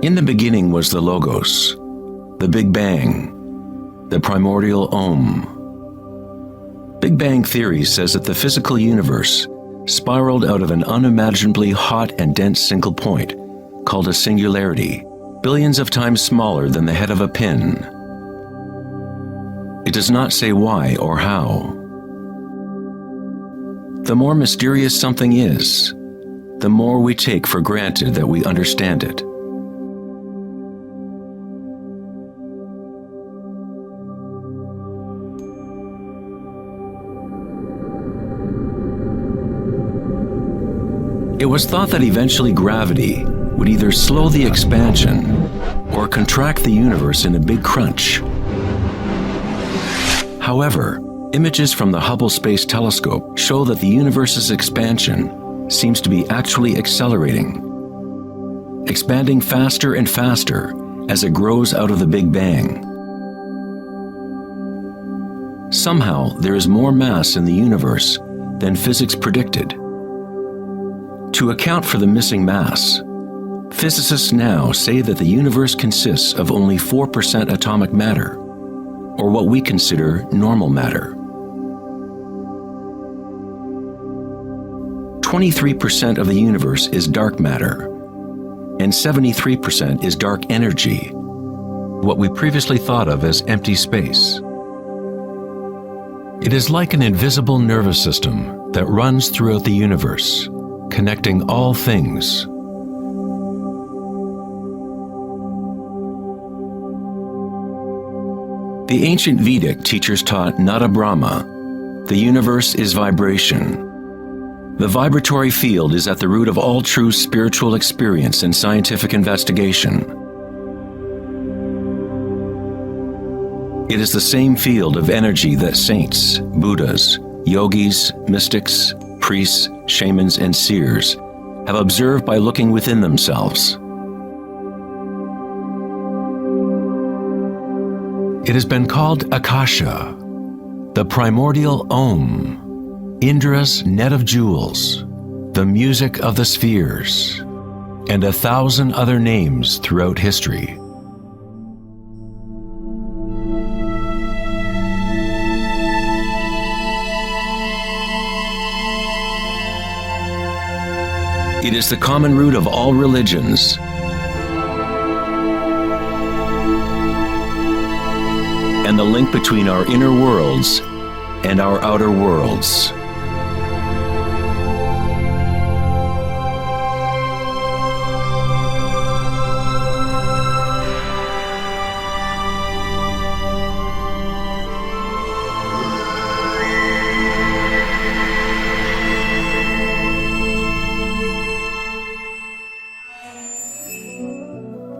In the beginning was the Logos, the Big Bang, the primordial Om. Big Bang theory says that the physical universe spiraled out of an unimaginably hot and dense single point, called a singularity, billions of times smaller than the head of a pin. It does not say why or how. The more mysterious something is, the more we take for granted that we understand it. It was thought that eventually gravity would either slow the expansion or contract the universe in a big crunch. However, images from the Hubble Space Telescope show that the universe's expansion seems to be actually accelerating, expanding faster and faster as it grows out of the Big Bang. Somehow, there is more mass in the universe than physics predicted. To account for the missing mass, physicists now say that the universe consists of only 4% atomic matter, or what we consider normal matter. 23% of the universe is dark matter, and 73% is dark energy, what we previously thought of as empty space. It is like an invisible nervous system that runs throughout the universe, connecting all things. The ancient Vedic teachers taught Nada Brahma, the universe is vibration. The vibratory field is at the root of all true spiritual experience and scientific investigation. It is the same field of energy that saints, Buddhas, yogis, mystics, priests, shamans, and seers have observed by looking within themselves. It has been called Akasha, the primordial Om, Indra's net of jewels, the music of the spheres, and 1,000 other names throughout history. It is the common root of all religions. And the link between our inner worlds and our outer worlds.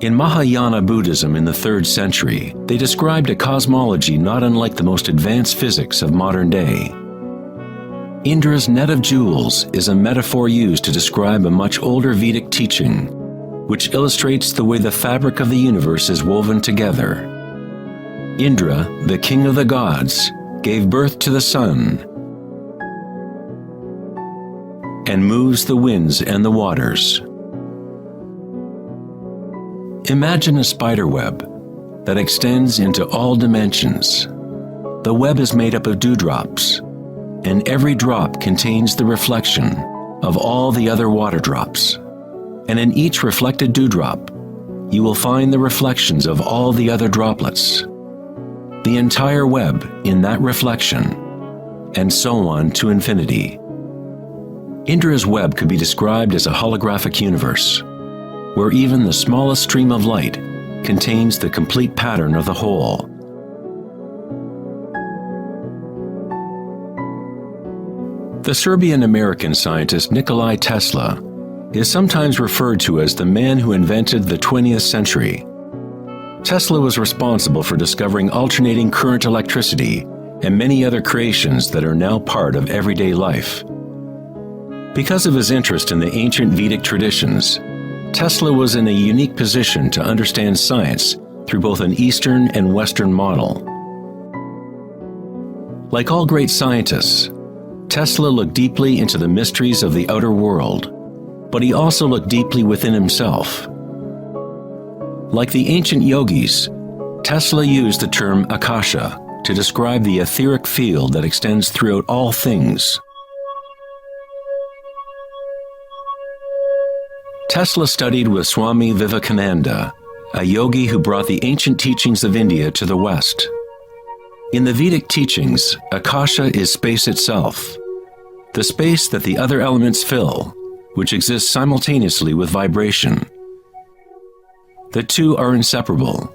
In Mahayana Buddhism in the 3rd century, they described a cosmology not unlike the most advanced physics of modern day. Indra's net of jewels is a metaphor used to describe a much older Vedic teaching, which illustrates the way the fabric of the universe is woven together. Indra, the king of the gods, gave birth to the sun and moves the winds and the waters. Imagine a spider web that extends into all dimensions. The web is made up of dewdrops, and every drop contains the reflection of all the other water drops. And in each reflected dewdrop, you will find the reflections of all the other droplets. The entire web in that reflection, and so on to infinity. Indra's web could be described as a holographic universe, where even the smallest stream of light contains the complete pattern of the whole. The Serbian-American scientist Nikola Tesla is sometimes referred to as the man who invented the 20th century. Tesla was responsible for discovering alternating current electricity and many other creations that are now part of everyday life. Because of his interest in the ancient Vedic traditions, Tesla was in a unique position to understand science through both an Eastern and Western model. Like all great scientists, Tesla looked deeply into the mysteries of the outer world, but he also looked deeply within himself. Like the ancient yogis, Tesla used the term akasha to describe the etheric field that extends throughout all things. Tesla studied with Swami Vivekananda, a yogi who brought the ancient teachings of India to the West. In the Vedic teachings, akasha is space itself, the space that the other elements fill, which exists simultaneously with vibration. The two are inseparable.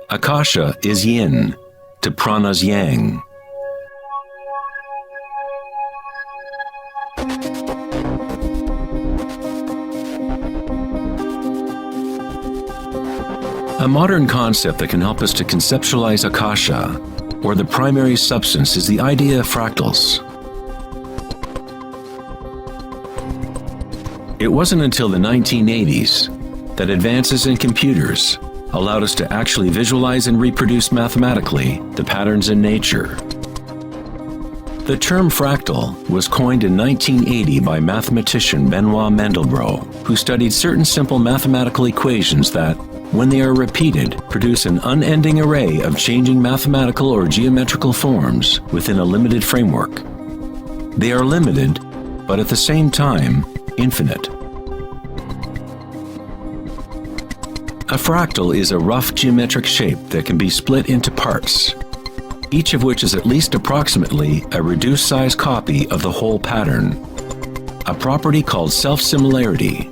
Akasha is yin to prana's yang. A modern concept that can help us to conceptualize akasha, or the primary substance, is the idea of fractals. It wasn't until the 1980s that advances in computers allowed us to actually visualize and reproduce mathematically the patterns in nature. The term fractal was coined in 1980 by mathematician Benoit Mandelbrot, who studied certain simple mathematical equations that, when they are repeated, produce an unending array of changing mathematical or geometrical forms within a limited framework. They are limited, but at the same time, infinite. A fractal is a rough geometric shape that can be split into parts, each of which is at least approximately a reduced size copy of the whole pattern, a property called self-similarity.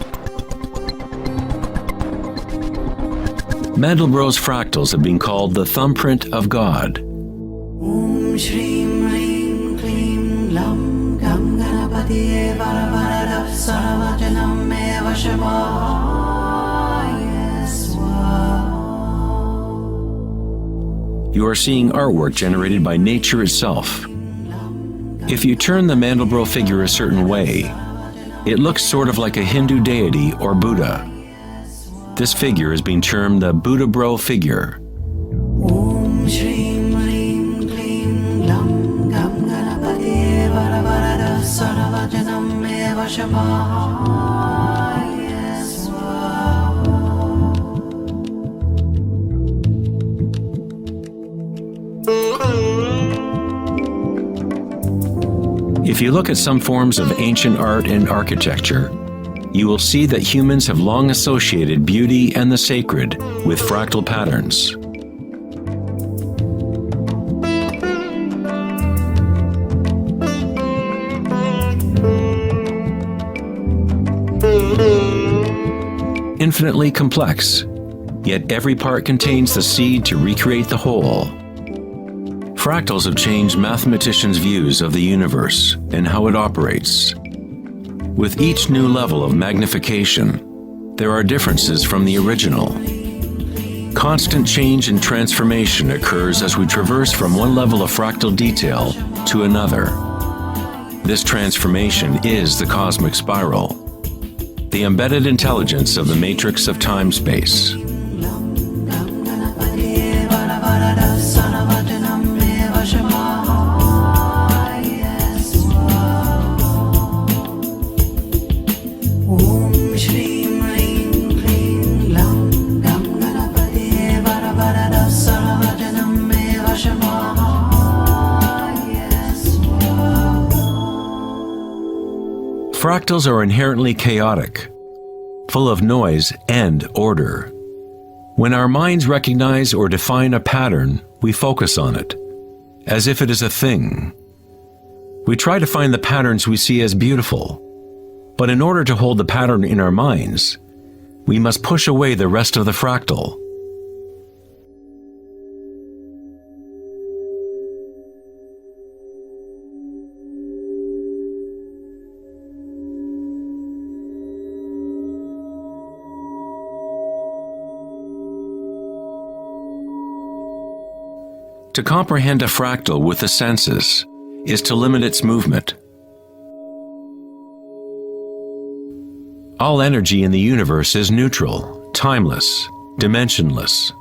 Mandelbrot's fractals have been called the thumbprint of God. Om Shrim Rim Klim Lam Gam Ganapatiye Varavarada Saravajanam Eva Shivaya Swaha. You are seeing artwork generated by nature itself. If you turn the Mandelbrot figure a certain way, it looks sort of like a Hindu deity or Buddha. This figure is being termed the Buddha-bro figure. Om Shrim Rim Klim Lam Gam Ganapatiye Varavarada Saravajanam Eva Shivaya Swaha. If you look at some forms of ancient art and architecture, you will see that humans have long associated beauty and the sacred with fractal patterns. Infinitely complex, yet every part contains the seed to recreate the whole. Fractals have changed mathematicians' views of the universe and how it operates. With each new level of magnification, there are differences from the original. Constant change and transformation occurs as we traverse from one level of fractal detail to another. This transformation is the cosmic spiral, the embedded intelligence of the matrix of time-space. Fractals are inherently chaotic, full of noise and order. When our minds recognize or define a pattern, we focus on it, as if it is a thing. We try to find the patterns we see as beautiful, but in order to hold the pattern in our minds, we must push away the rest of the fractal. To comprehend a fractal with the senses is to limit its movement. All energy in the universe is neutral, timeless, dimensionless.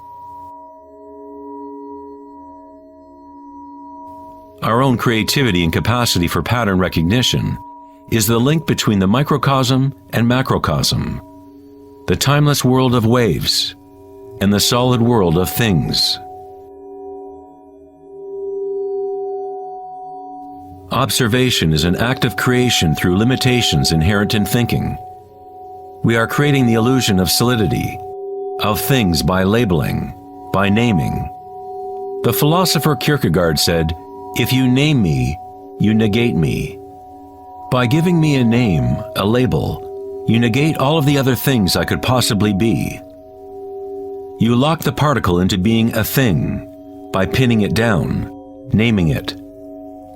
Our own creativity and capacity for pattern recognition is the link between the microcosm and macrocosm, the timeless world of waves, and the solid world of things. Observation is an act of creation through limitations inherent in thinking. We are creating the illusion of solidity, of things by labeling, by naming. The philosopher Kierkegaard said, "If you name me, you negate me." By giving me a name, a label, you negate all of the other things I could possibly be. You lock the particle into being a thing by pinning it down, naming it.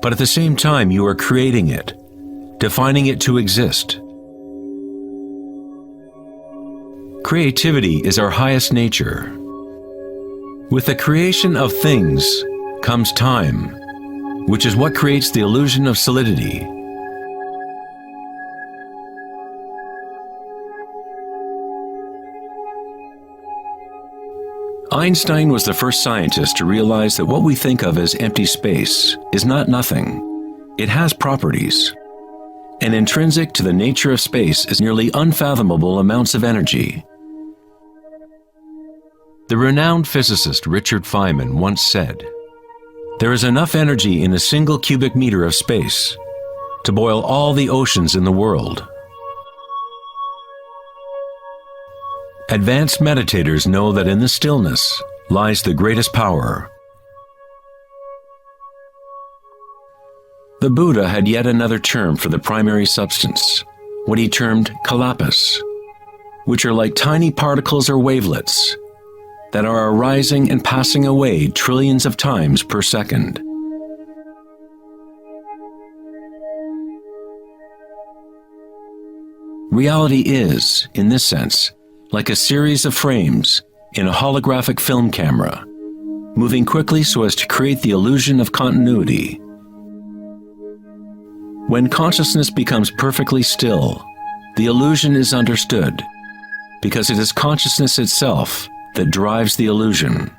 But at the same time, you are creating it, defining it to exist. Creativity is our highest nature. With the creation of things comes time, which is what creates the illusion of solidity. Einstein was the first scientist to realize that what we think of as empty space is not nothing. It has properties. And intrinsic to the nature of space is nearly unfathomable amounts of energy. The renowned physicist Richard Feynman once said, "There is enough energy in a single cubic meter of space to boil all the oceans in the world." Advanced meditators know that in the stillness lies the greatest power. The Buddha had yet another term for the primary substance, what he termed kalpas, which are like tiny particles or wavelets that are arising and passing away trillions of times per second. Reality is, in this sense, like a series of frames in a holographic film camera, moving quickly so as to create the illusion of continuity. When consciousness becomes perfectly still, the illusion is understood, because it is consciousness itself that drives the illusion.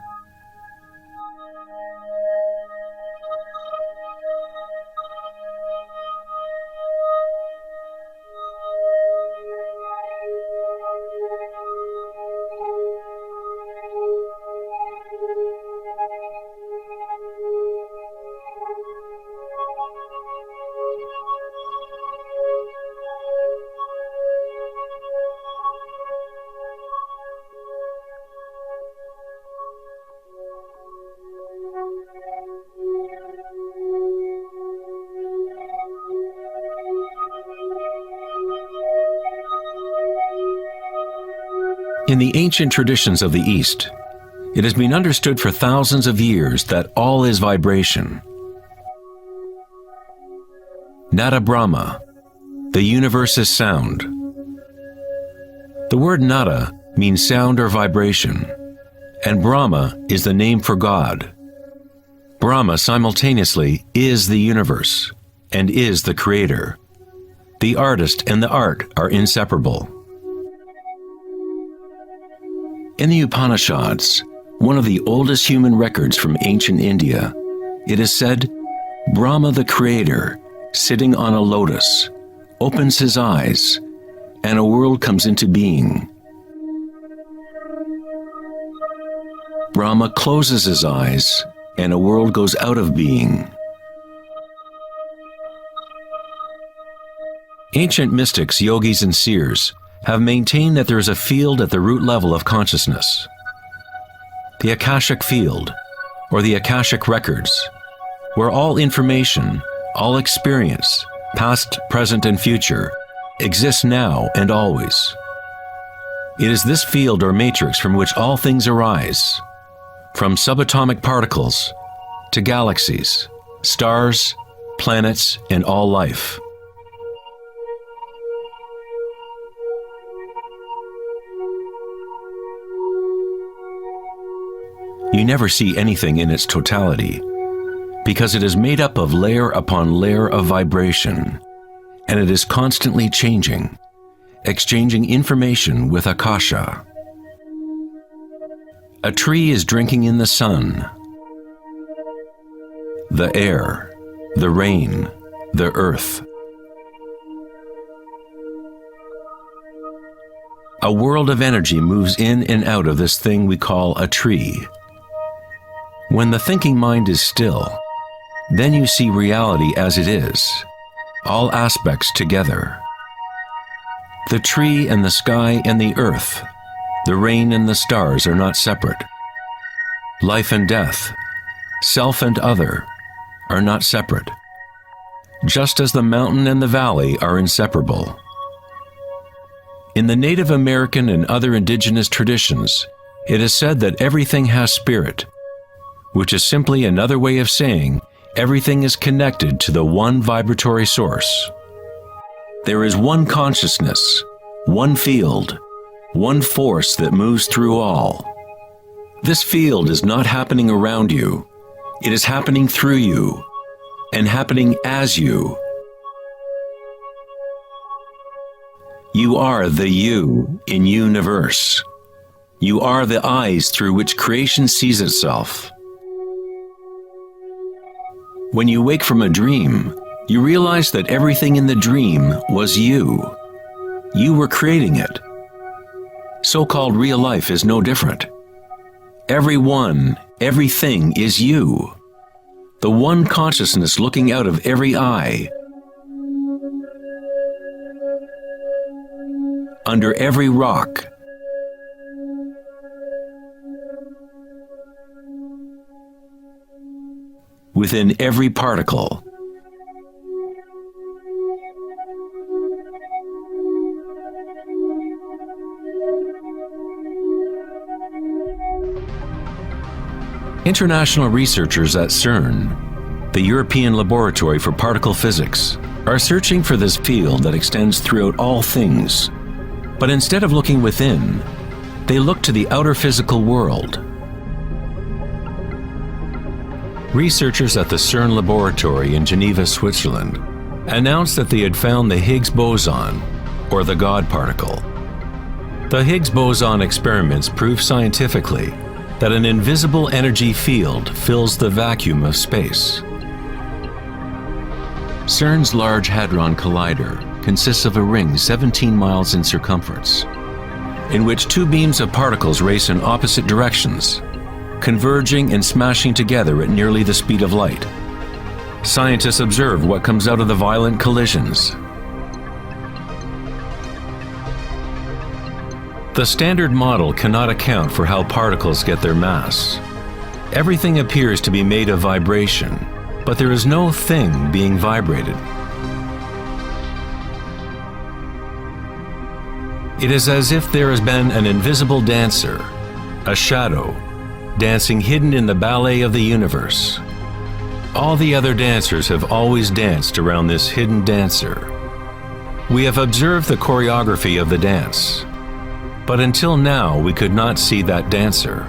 In the ancient traditions of the East, it has been understood for thousands of years that all is vibration. Nada Brahma, the universe is sound. The word nada means sound or vibration, and Brahma is the name for God. Brahma simultaneously is the universe and is the creator. The artist and the art are inseparable. In the Upanishads, one of the oldest human records from ancient India, it is said, Brahma the creator, sitting on a lotus, opens his eyes, and a world comes into being. Brahma closes his eyes, and a world goes out of being. Ancient mystics, yogis, and seers have maintained that there is a field at the root level of consciousness. The Akashic field, or the Akashic records, where all information, all experience, past, present, and future, exists now and always. It is this field or matrix from which all things arise, from subatomic particles to galaxies, stars, planets, and all life. You never see anything in its totality, because it is made up of layer upon layer of vibration, and it is constantly changing, exchanging information with Akasha. A tree is drinking in the sun, the air, the rain, the earth. a world of energy moves in and out of this thing we call a tree. When the thinking mind is still, then you see reality as it is, all aspects together. The tree and the sky and the earth, the rain and the stars are not separate. Life and death, self and other, are not separate, just as the mountain and the valley are inseparable. In the Native American and other indigenous traditions, it is said that everything has spirit, which is simply another way of saying everything is connected to the one vibratory source. There is one consciousness, one field, one force that moves through all. This field is not happening around you, it is happening through you, and happening as you. You are the you in universe. You are the eyes through which creation sees itself. When you wake from a dream, you realize that everything in the dream was you. You were creating it. So-called real life is no different. Everyone, everything is you. The one consciousness looking out of every eye. Under every rock. Within every particle. International researchers at CERN, the European Laboratory for Particle Physics, are searching for this field that extends throughout all things. But instead of looking within, they look to the outer physical world. Researchers at the CERN laboratory in Geneva, Switzerland, announced that they had found the Higgs boson, or the God particle. The Higgs boson experiments prove scientifically that an invisible energy field fills the vacuum of space. CERN's Large Hadron Collider consists of a ring 17 miles in circumference, in which two beams of particles race in opposite directions, converging and smashing together at nearly the speed of light. Scientists observe what comes out of the violent collisions. The standard model cannot account for how particles get their mass. Everything appears to be made of vibration, but there is no thing being vibrated. It is as if there has been an invisible dancer, a shadow, dancing hidden in the ballet of the universe. All the other dancers have always danced around this hidden dancer. We have observed the choreography of the dance, but until now we could not see that dancer.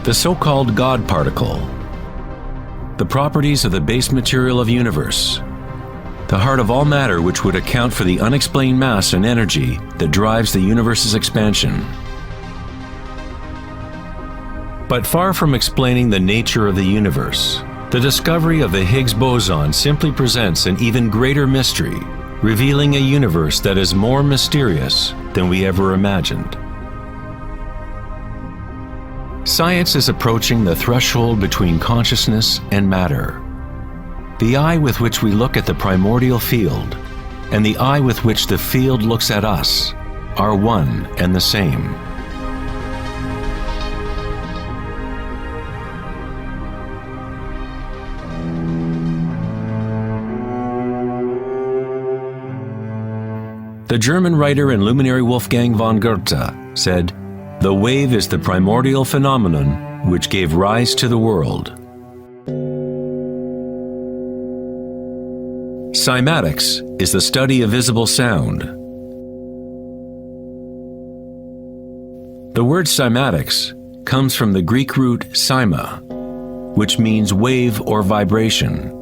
The so-called God particle, the properties of the base material of universe, the heart of all matter which would account for the unexplained mass and energy that drives the universe's expansion. But far from explaining the nature of the universe, the discovery of the Higgs boson simply presents an even greater mystery, revealing a universe that is more mysterious than we ever imagined. Science is approaching the threshold between consciousness and matter. The eye with which we look at the primordial field and the eye with which the field looks at us are one and the same. The German writer and luminary Wolfgang von Goethe said, "The wave is the primordial phenomenon which gave rise to the world." Cymatics is the study of visible sound. The word cymatics comes from the Greek root cyma, which means wave or vibration.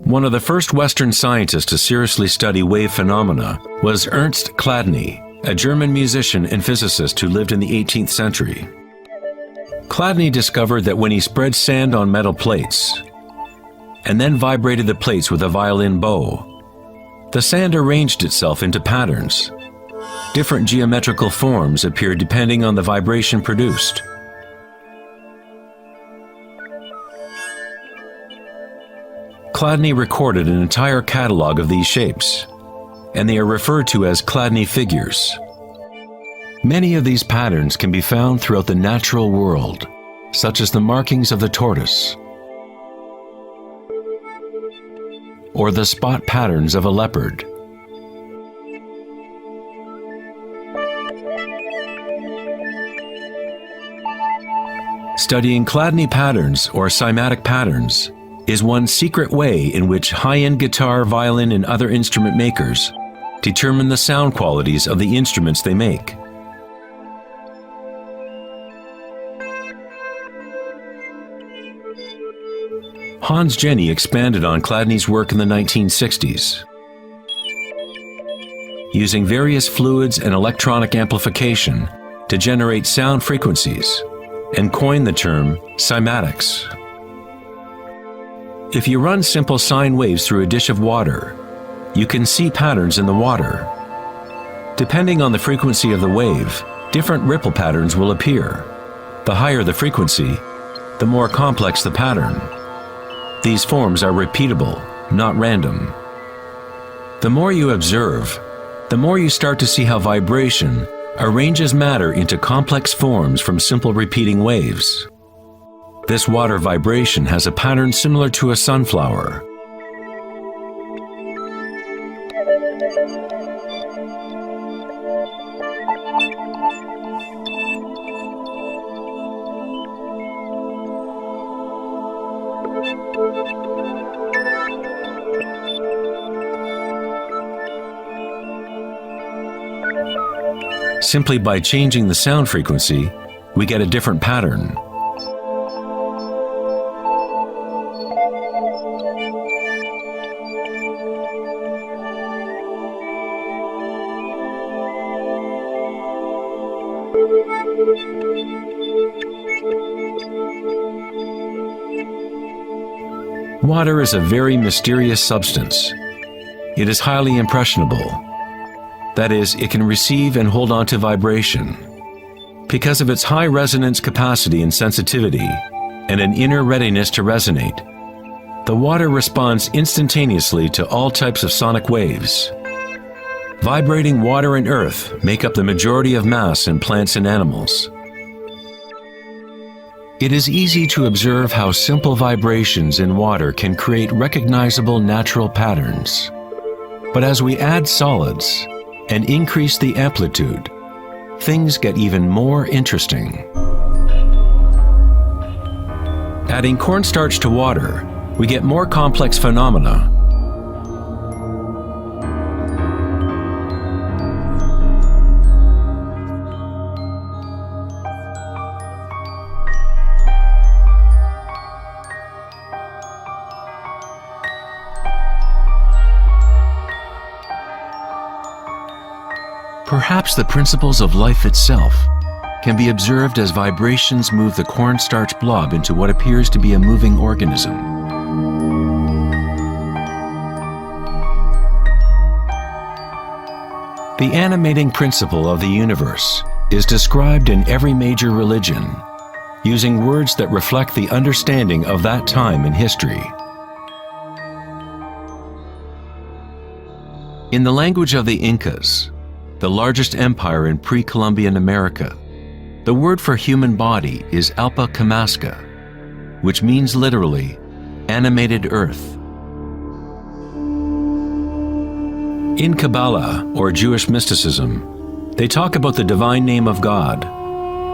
One of the first Western scientists to seriously study wave phenomena was Ernst Chladni a German musician and physicist who lived in the 18th century. Chladni discovered that when he spread sand on metal plates and then vibrated the plates with a violin bow, the sand arranged itself into patterns. Different geometrical forms appeared depending on the vibration produced. Chladni recorded an entire catalog of these shapes, and they are referred to as Chladni figures. Many of these patterns can be found throughout the natural world, such as the markings of the tortoise, or the spot patterns of a leopard. Studying Chladni patterns or cymatic patterns is one secret way in which high-end guitar, violin, and other instrument makers determine the sound qualities of the instruments they make. Hans Jenny expanded on Chladni's work in the 1960s. Using various fluids and electronic amplification to generate sound frequencies, and coined the term cymatics. If you run simple sine waves through a dish of water, you can see patterns in the water. Depending on the frequency of the wave, different ripple patterns will appear. The higher the frequency, the more complex the pattern. These forms are repeatable, not random. The more you observe, the more you start to see how vibration arranges matter into complex forms from simple repeating waves. This water vibration has a pattern similar to a sunflower. Simply by changing the sound frequency, we get a different pattern. Water is a very mysterious substance. It is highly impressionable. That is, it can receive and hold on to vibration. Because of its high resonance capacity and sensitivity, and an inner readiness to resonate, the water responds instantaneously to all types of sonic waves. Vibrating water and earth make up the majority of mass in plants and animals. It is easy to observe how simple vibrations in water can create recognizable natural patterns. But as we add solids and increase the amplitude, things get even more interesting. Adding cornstarch to water, we get more complex phenomena. Perhaps the principles of life itself can be observed as vibrations move the cornstarch blob into what appears to be a moving organism. The animating principle of the universe is described in every major religion, using words that reflect the understanding of that time in history. In the language of the Incas, the largest empire in pre-Columbian America, the word for human body is Alpa Kamasca, which means literally, animated earth. In Kabbalah, or Jewish mysticism, they talk about the divine name of God,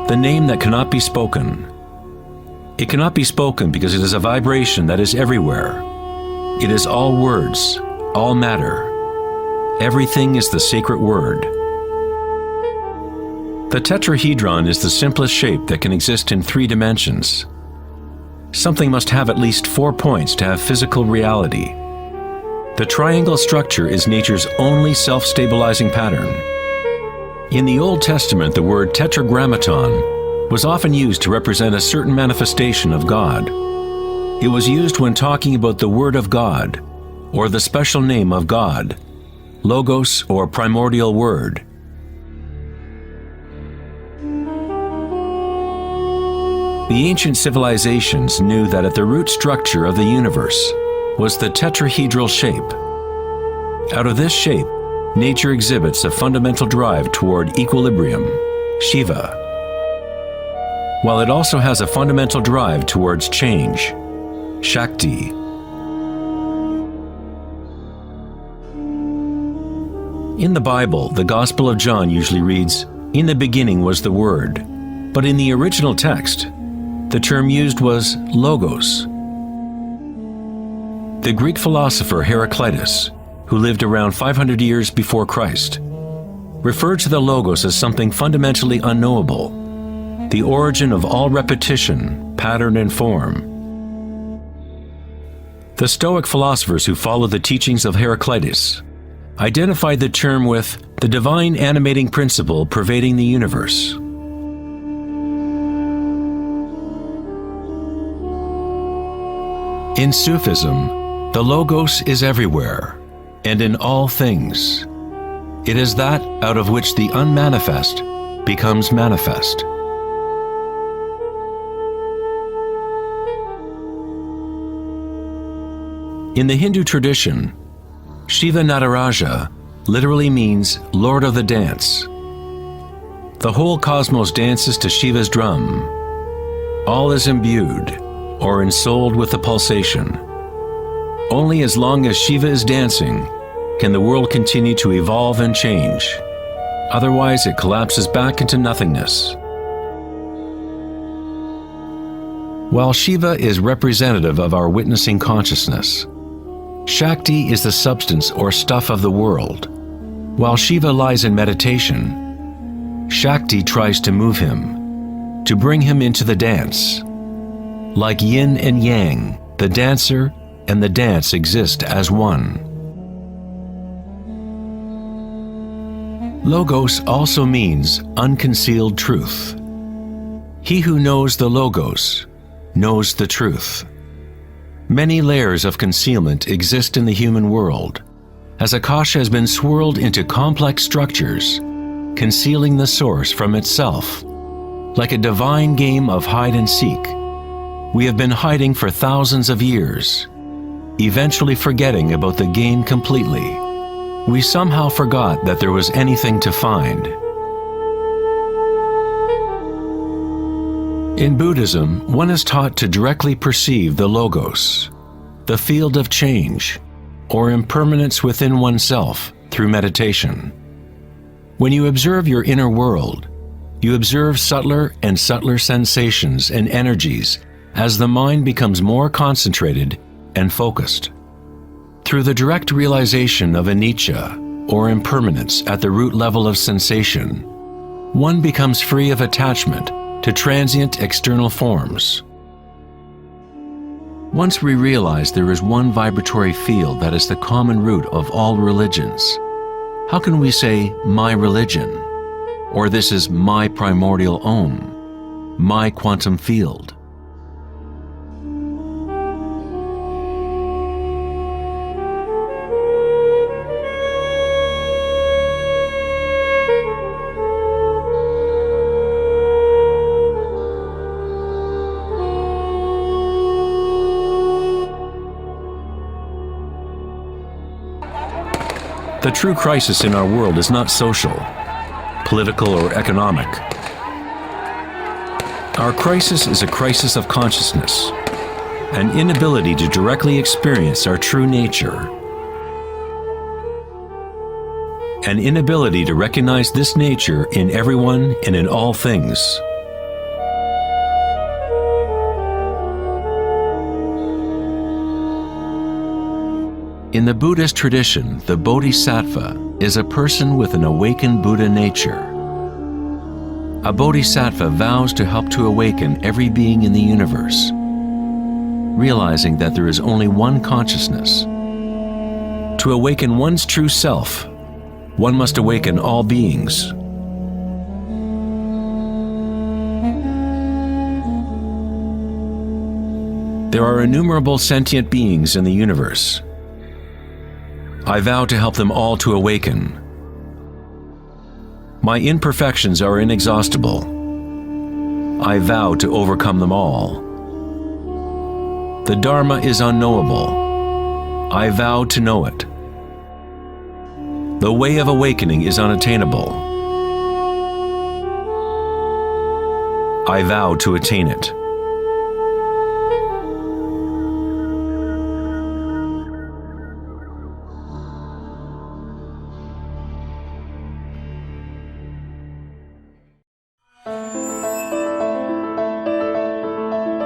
the name that cannot be spoken. It cannot be spoken because it is a vibration that is everywhere. It is all words, all matter. Everything is the sacred word. The tetrahedron is the simplest shape that can exist in 3 dimensions. Something must have at least 4 points to have physical reality. The triangle structure is nature's only self-stabilizing pattern. In the Old Testament, the word tetragrammaton was often used to represent a certain manifestation of God. It was used when talking about the Word of God, or the special name of God, Logos or primordial Word. The ancient civilizations knew that at the root structure of the universe was the tetrahedral shape. Out of this shape, nature exhibits a fundamental drive toward equilibrium, Shiva, while it also has a fundamental drive towards change, Shakti. In the Bible, the Gospel of John usually reads, "In the beginning was the Word," but in the original text, the term used was logos. The Greek philosopher Heraclitus, who lived around 500 years before Christ, referred to the logos as something fundamentally unknowable, the origin of all repetition, pattern, and form. The Stoic philosophers who followed the teachings of Heraclitus identified the term with the divine animating principle pervading the universe. In Sufism, the Logos is everywhere and in all things. It is that out of which the unmanifest becomes manifest. In the Hindu tradition, Shiva Nataraja literally means Lord of the Dance. The whole cosmos dances to Shiva's drum. All is imbued or ensouled with the pulsation. Only as long as Shiva is dancing can the world continue to evolve and change. Otherwise, it collapses back into nothingness. While Shiva is representative of our witnessing consciousness, Shakti is the substance or stuff of the world. While Shiva lies in meditation, Shakti tries to move him, to bring him into the dance. Like yin and yang, the dancer and the dance exist as one. Logos also means unconcealed truth. He who knows the Logos knows the truth. Many layers of concealment exist in the human world, as Akasha has been swirled into complex structures, concealing the source from itself. Like a divine game of hide and seek, we have been hiding for thousands of years, eventually forgetting about the game completely. We somehow forgot that there was anything to find. In Buddhism, one is taught to directly perceive the Logos, the field of change, or impermanence within oneself through meditation. When you observe your inner world, you observe subtler and subtler sensations and energies as the mind becomes more concentrated and focused. Through the direct realization of anicca, or impermanence at the root level of sensation, one becomes free of attachment to transient external forms. Once we realize there is one vibratory field that is the common root of all religions, how can we say, my religion, or this is my primordial Om, my quantum field? The true crisis in our world is not social, political, or economic. Our crisis is a crisis of consciousness, an inability to directly experience our true nature, an inability to recognize this nature in everyone and in all things. In the Buddhist tradition, the Bodhisattva is a person with an awakened Buddha nature. A Bodhisattva vows to help to awaken every being in the universe, realizing that there is only one consciousness. To awaken one's true self, one must awaken all beings, There are innumerable sentient beings in the universe. I vow to help them all to awaken. My imperfections are inexhaustible. I vow to overcome them all. The Dharma is unknowable. I vow to know it. The way of awakening is unattainable. I vow to attain it.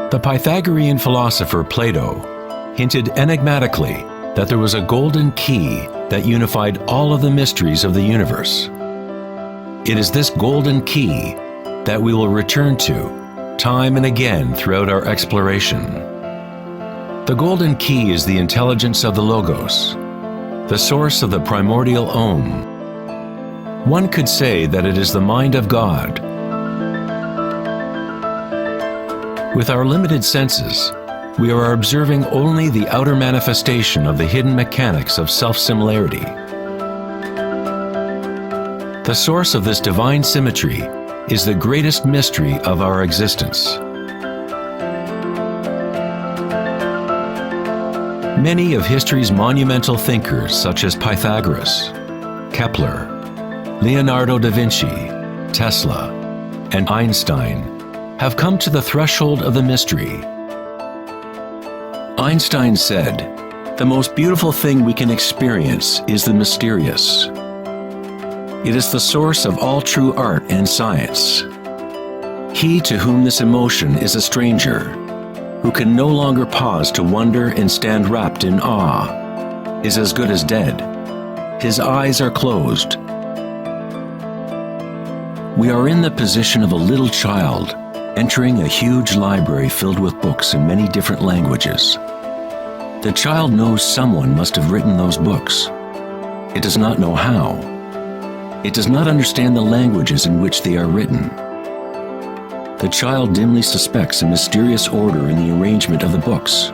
The Pythagorean philosopher Plato hinted enigmatically that there was a golden key that unified all of the mysteries of the universe. It is this golden key that we will return to time and again throughout our exploration. The golden key is the intelligence of the Logos, the source of the primordial Om. One could say that it is the mind of God. With our limited senses, we are observing only the outer manifestation of the hidden mechanics of self-similarity. The source of this divine symmetry is the greatest mystery of our existence. Many of history's monumental thinkers, such as Pythagoras, Kepler, Leonardo da Vinci, Tesla, and Einstein, have come to the threshold of the mystery. Einstein said, "The most beautiful thing we can experience is the mysterious. It is the source of all true art and science. He to whom this emotion is a stranger, who can no longer pause to wonder and stand wrapped in awe, is as good as dead. His eyes are closed." We are in the position of a little child entering a huge library filled with books in many different languages. The child knows someone must have written those books. It does not know how. It does not understand the languages in which they are written. The child dimly suspects a mysterious order in the arrangement of the books,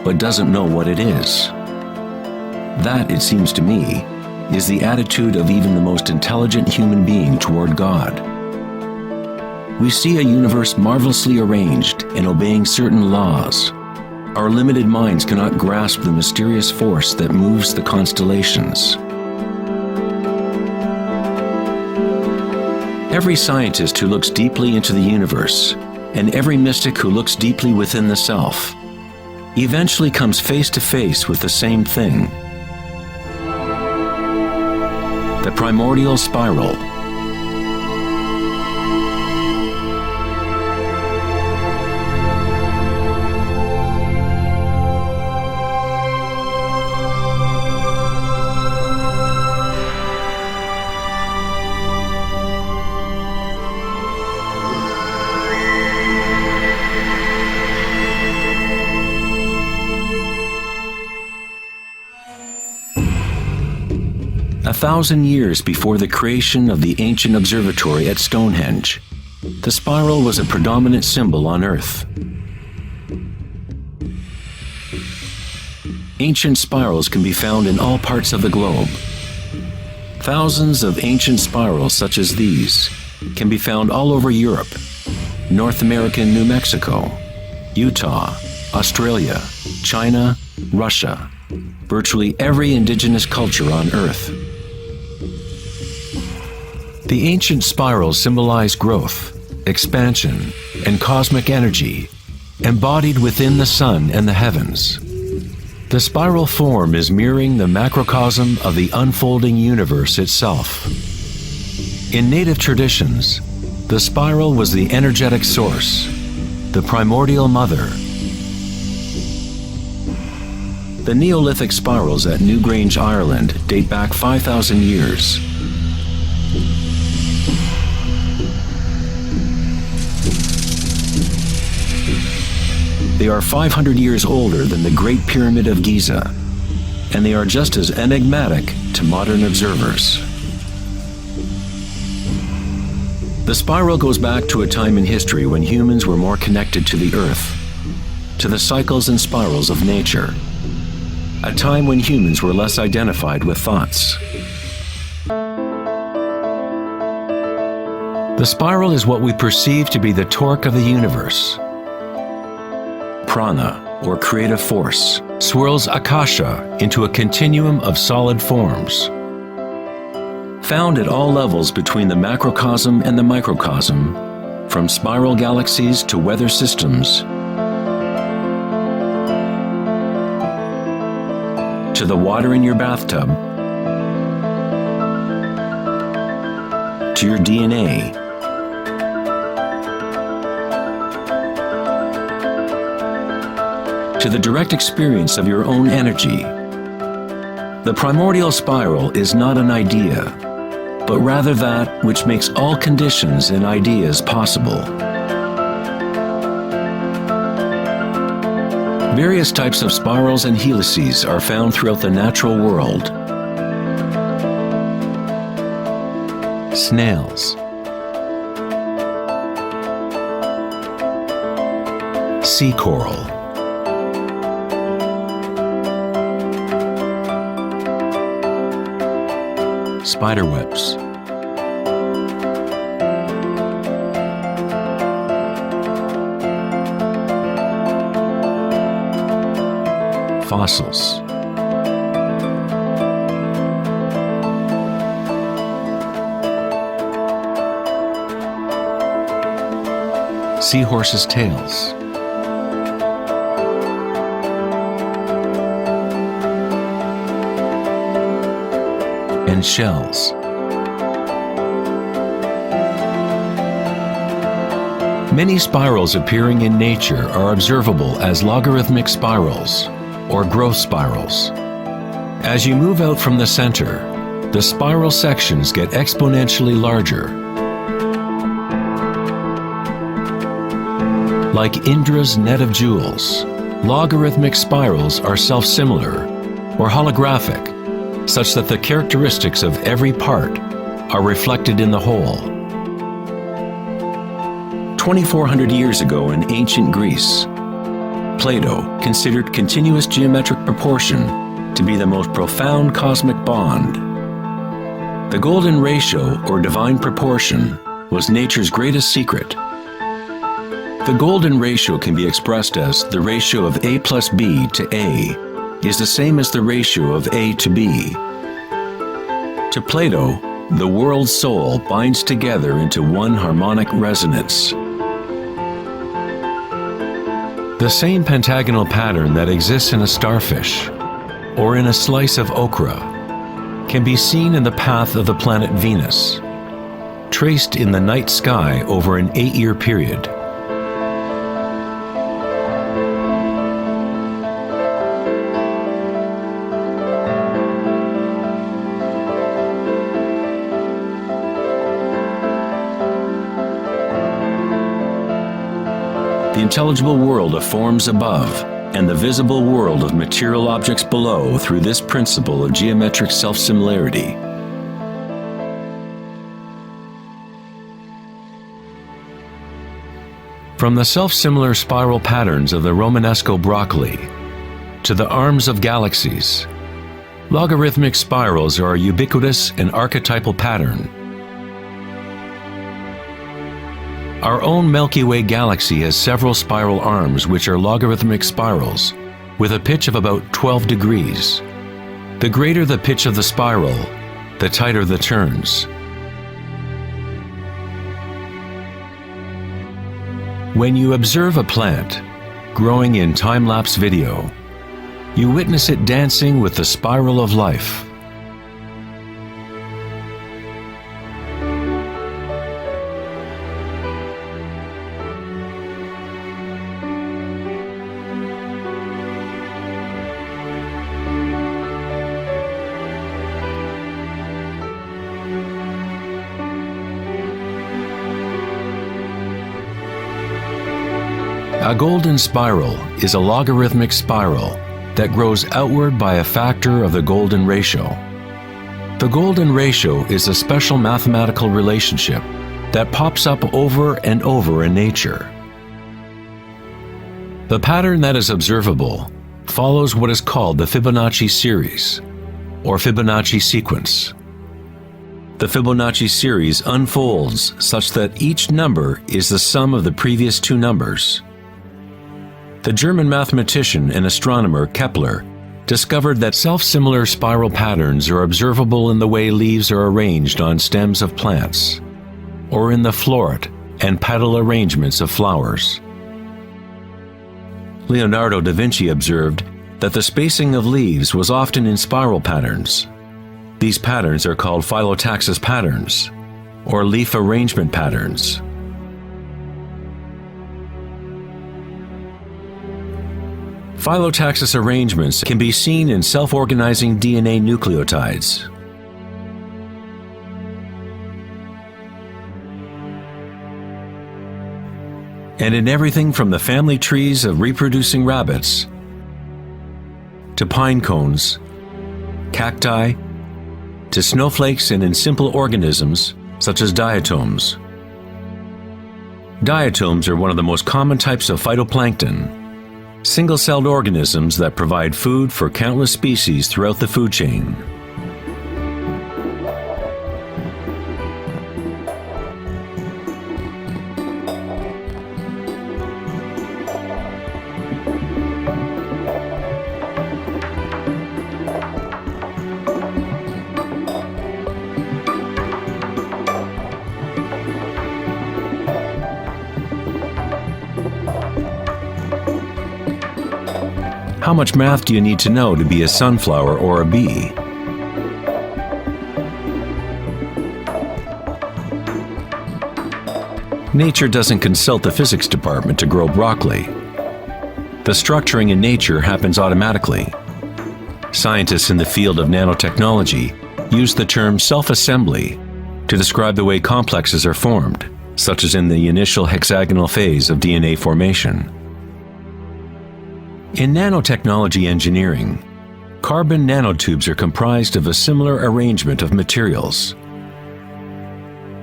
but doesn't know what it is. That, it seems to me, is the attitude of even the most intelligent human being toward God. We see a universe marvelously arranged and obeying certain laws. Our limited minds cannot grasp the mysterious force that moves the constellations. Every scientist who looks deeply into the universe, and every mystic who looks deeply within the self, eventually comes face to face with the same thing: the primordial spiral. A 1,000 years before the creation of the ancient observatory at Stonehenge, the spiral was a predominant symbol on Earth. Ancient spirals can be found in all parts of the globe. Thousands of ancient spirals such as these can be found all over Europe, North America and New Mexico, Utah, Australia, China, Russia, virtually every indigenous culture on Earth. The ancient spirals symbolize growth, expansion, and cosmic energy embodied within the sun and the heavens. The spiral form is mirroring the macrocosm of the unfolding universe itself. In native traditions, the spiral was the energetic source, the primordial mother. The Neolithic spirals at Newgrange, Ireland date back 5,000 years. They are 500 years older than the Great Pyramid of Giza, and they are just as enigmatic to modern observers. The spiral goes back to a time in history when humans were more connected to the Earth. to the cycles and spirals of nature, a time when humans were less identified with thoughts. The spiral is what we perceive to be the torque of the universe. Prana, or creative force, swirls akasha into a continuum of solid forms. Found at all levels between the macrocosm and the microcosm, from spiral galaxies to weather systems, to the water in your bathtub, to your DNA, to the direct experience of your own energy. The primordial spiral is not an idea, but rather that which makes all conditions and ideas possible. Various types of spirals and helices are found throughout the natural world. Snails, sea coral, spider webs, fossils, seahorses' tails, and shells. Many spirals appearing in nature are observable as logarithmic spirals, or growth spirals. As you move out from the center, the spiral sections get exponentially larger. Like Indra's net of jewels, logarithmic spirals are self-similar, or holographic, such that the characteristics of every part are reflected in the whole. 2,400 years ago in ancient Greece, Plato considered continuous geometric proportion to be the most profound cosmic bond. The golden ratio, or divine proportion, was nature's greatest secret. The golden ratio can be expressed as the ratio of A plus B to A is the same as the ratio of A to B. To Plato, the world's soul binds together into one harmonic resonance. The same pentagonal pattern that exists in a starfish or in a slice of okra can be seen in the path of the planet Venus, traced in the night sky over an 8-year period. The intelligible world of forms above and the visible world of material objects below through this principle of geometric self-similarity. From the self-similar spiral patterns of the Romanesco broccoli to the arms of galaxies, logarithmic spirals are a ubiquitous and archetypal pattern. Our own Milky Way galaxy has several spiral arms which are logarithmic spirals with a pitch of about 12 degrees. The greater the pitch of the spiral, the tighter the turns. When you observe a plant growing in time-lapse video, you witness it dancing with the spiral of life. A golden spiral is a logarithmic spiral that grows outward by a factor of the golden ratio. The golden ratio is a special mathematical relationship that pops up over and over in nature. The pattern that is observable follows what is called the Fibonacci series, or Fibonacci sequence. The Fibonacci series unfolds such that each number is the sum of the previous two numbers. The German mathematician and astronomer Kepler discovered that self-similar spiral patterns are observable in the way leaves are arranged on stems of plants, or in the floret and petal arrangements of flowers. Leonardo da Vinci observed that the spacing of leaves was often in spiral patterns. These patterns are called phyllotaxis patterns, or leaf arrangement patterns. Phyllotaxis arrangements can be seen in self-organizing DNA nucleotides. And in everything from the family trees of reproducing rabbits to pine cones, cacti, to snowflakes, and in simple organisms such as diatoms. Diatoms are one of the most common types of phytoplankton, single-celled organisms that provide food for countless species throughout the food chain. How much math do you need to know to be a sunflower or a bee? Nature doesn't consult the physics department to grow broccoli. The structuring in nature happens automatically. Scientists in the field of nanotechnology use the term self-assembly to describe the way complexes are formed, such as in the initial hexagonal phase of DNA formation. In nanotechnology engineering, carbon nanotubes are comprised of a similar arrangement of materials.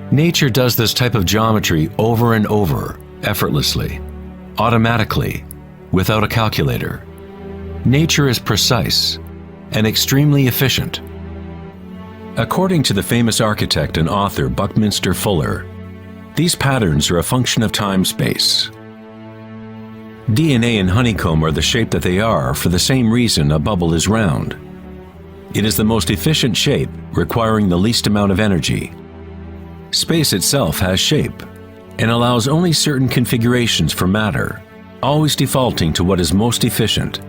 Nature does this type of geometry over and over, effortlessly, automatically, without a calculator. Nature is precise and extremely efficient. According to the famous architect and author Buckminster Fuller, these patterns are a function of time-space. DNA and honeycomb are the shape that they are for the same reason a bubble is round. It is the most efficient shape, requiring the least amount of energy. Space itself has shape and allows only certain configurations for matter, always defaulting to what is most efficient.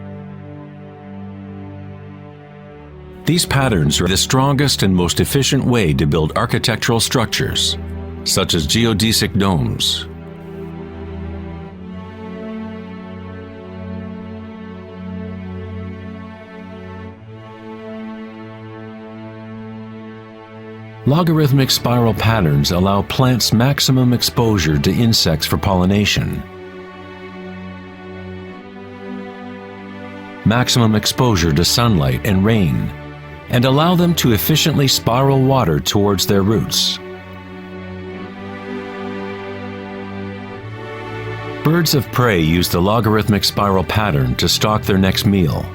These patterns are the strongest and most efficient way to build architectural structures, such as geodesic domes. Logarithmic spiral patterns allow plants maximum exposure to insects for pollination, maximum exposure to sunlight and rain, and allow them to efficiently spiral water towards their roots. Birds of prey use the logarithmic spiral pattern to stalk their next meal.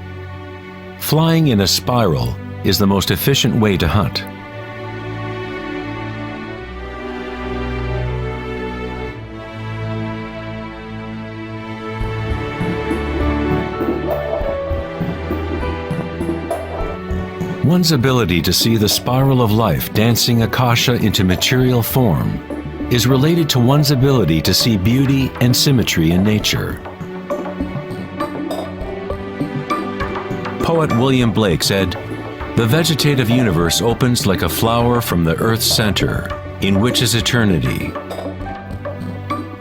Flying in a spiral is the most efficient way to hunt. One's ability to see the spiral of life dancing akasha into material form is related to one's ability to see beauty and symmetry in nature. Poet William Blake said, "The vegetative universe opens like a flower from the earth's center, in which is eternity.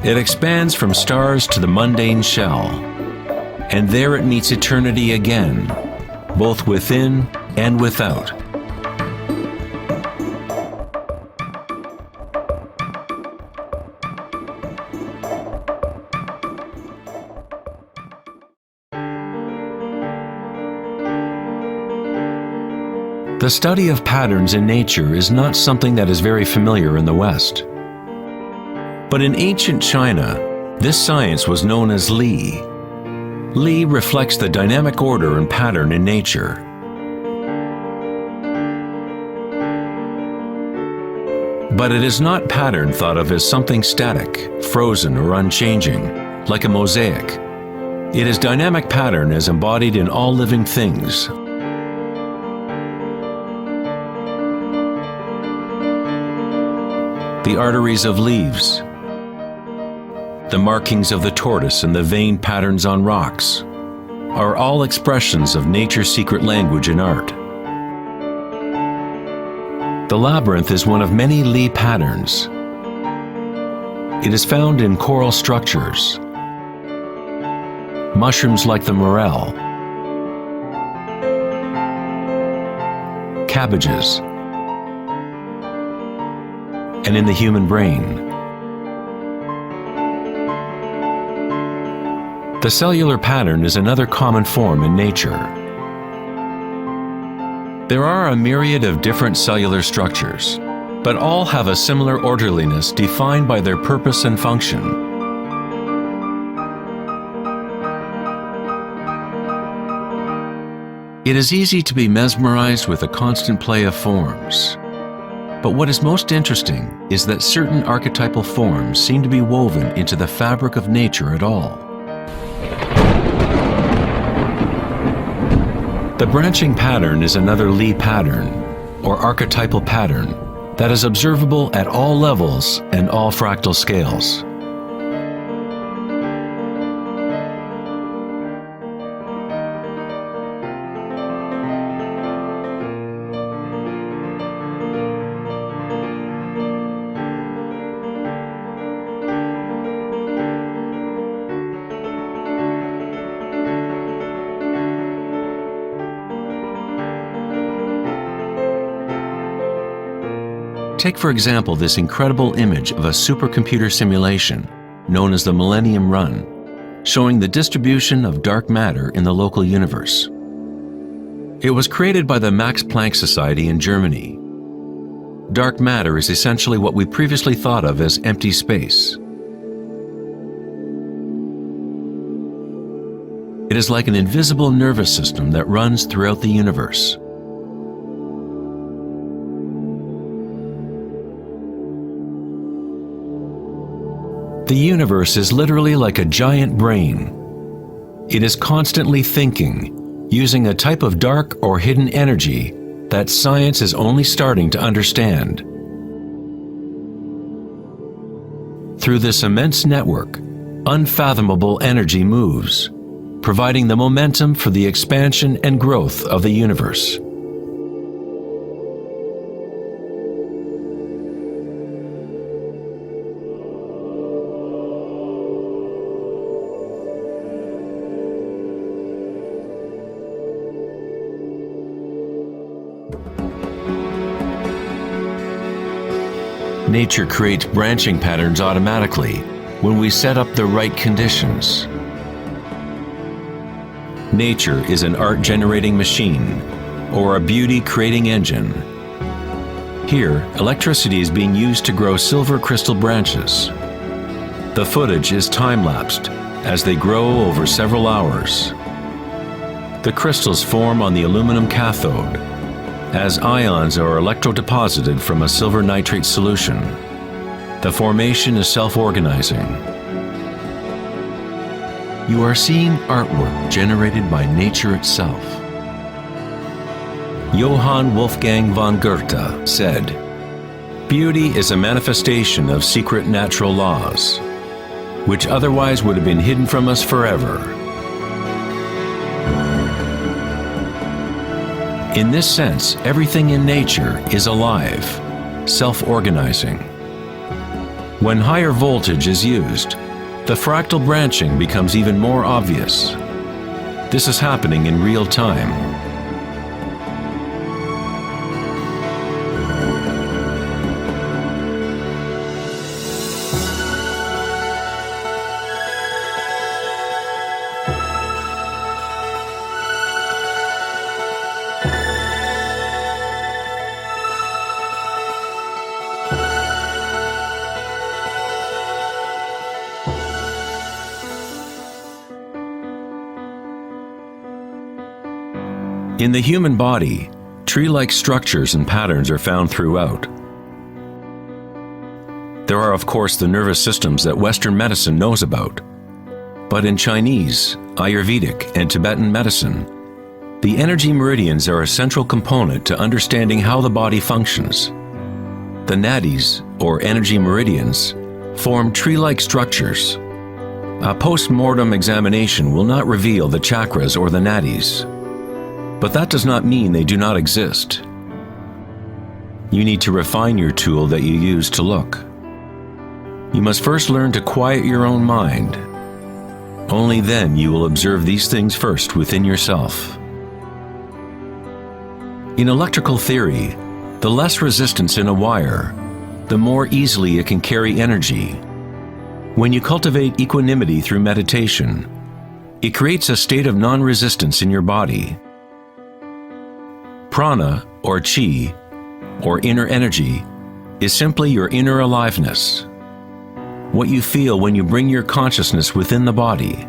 It expands from stars to the mundane shell, and there it meets eternity again, both within and without." The study of patterns in nature is not something that is very familiar in the West. But in ancient China, this science was known as Li, Li reflects the dynamic order and pattern in nature. But it is not pattern thought of as something static, frozen, or unchanging, like a mosaic. It is dynamic pattern as embodied in all living things. The arteries of leaves, the markings of the tortoise and the vein patterns on rocks are all expressions of nature's secret language in art. The labyrinth is one of many Li patterns. It is found in coral structures, mushrooms like the morel, cabbages, and in the human brain. The cellular pattern is another common form in nature. There are a myriad of different cellular structures, but all have a similar orderliness defined by their purpose and function. It is easy to be mesmerized with the constant play of forms. But what is most interesting is that certain archetypal forms seem to be woven into the fabric of nature at all. The branching pattern is another Li pattern, or archetypal pattern, that is observable at all levels and all fractal scales. Take for example this incredible image of a supercomputer simulation known as the Millennium Run, showing the distribution of dark matter in the local universe. It was created by the Max Planck Society in Germany. Dark matter is essentially what we previously thought of as empty space. It is like an invisible nervous system that runs throughout the universe. The universe is literally like a giant brain. It is constantly thinking, using a type of dark or hidden energy that science is only starting to understand. Through this immense network, unfathomable energy moves, providing the momentum for the expansion and growth of the universe. Nature creates branching patterns automatically when we set up the right conditions. Nature is an art-generating machine or a beauty-creating engine. Here, electricity is being used to grow silver crystal branches. The footage is time-lapsed as they grow over several hours. The crystals form on the aluminum cathode as ions are electrodeposited from a silver nitrate solution. The formation is self-organizing. You are seeing artwork generated by nature itself. Johann Wolfgang von Goethe said, "Beauty is a manifestation of secret natural laws, which otherwise would have been hidden from us forever." In this sense, everything in nature is alive, self-organizing. When higher voltage is used, the fractal branching becomes even more obvious. This is happening in real time. In the human body, tree-like structures and patterns are found throughout. There are, of course, the nervous systems that Western medicine knows about. But in Chinese, Ayurvedic, and Tibetan medicine, the energy meridians are a central component to understanding how the body functions. The nadis, or energy meridians, form tree-like structures. A post-mortem examination will not reveal the chakras or the nadis. But that does not mean they do not exist. You need to refine your tool that you use to look. You must first learn to quiet your own mind. Only then you will observe these things first within yourself. In electrical theory, the less resistance in a wire, the more easily it can carry energy. When you cultivate equanimity through meditation, it creates a state of non-resistance in your body. Prana, or chi, or inner energy, is simply your inner aliveness. What you feel when you bring your consciousness within the body.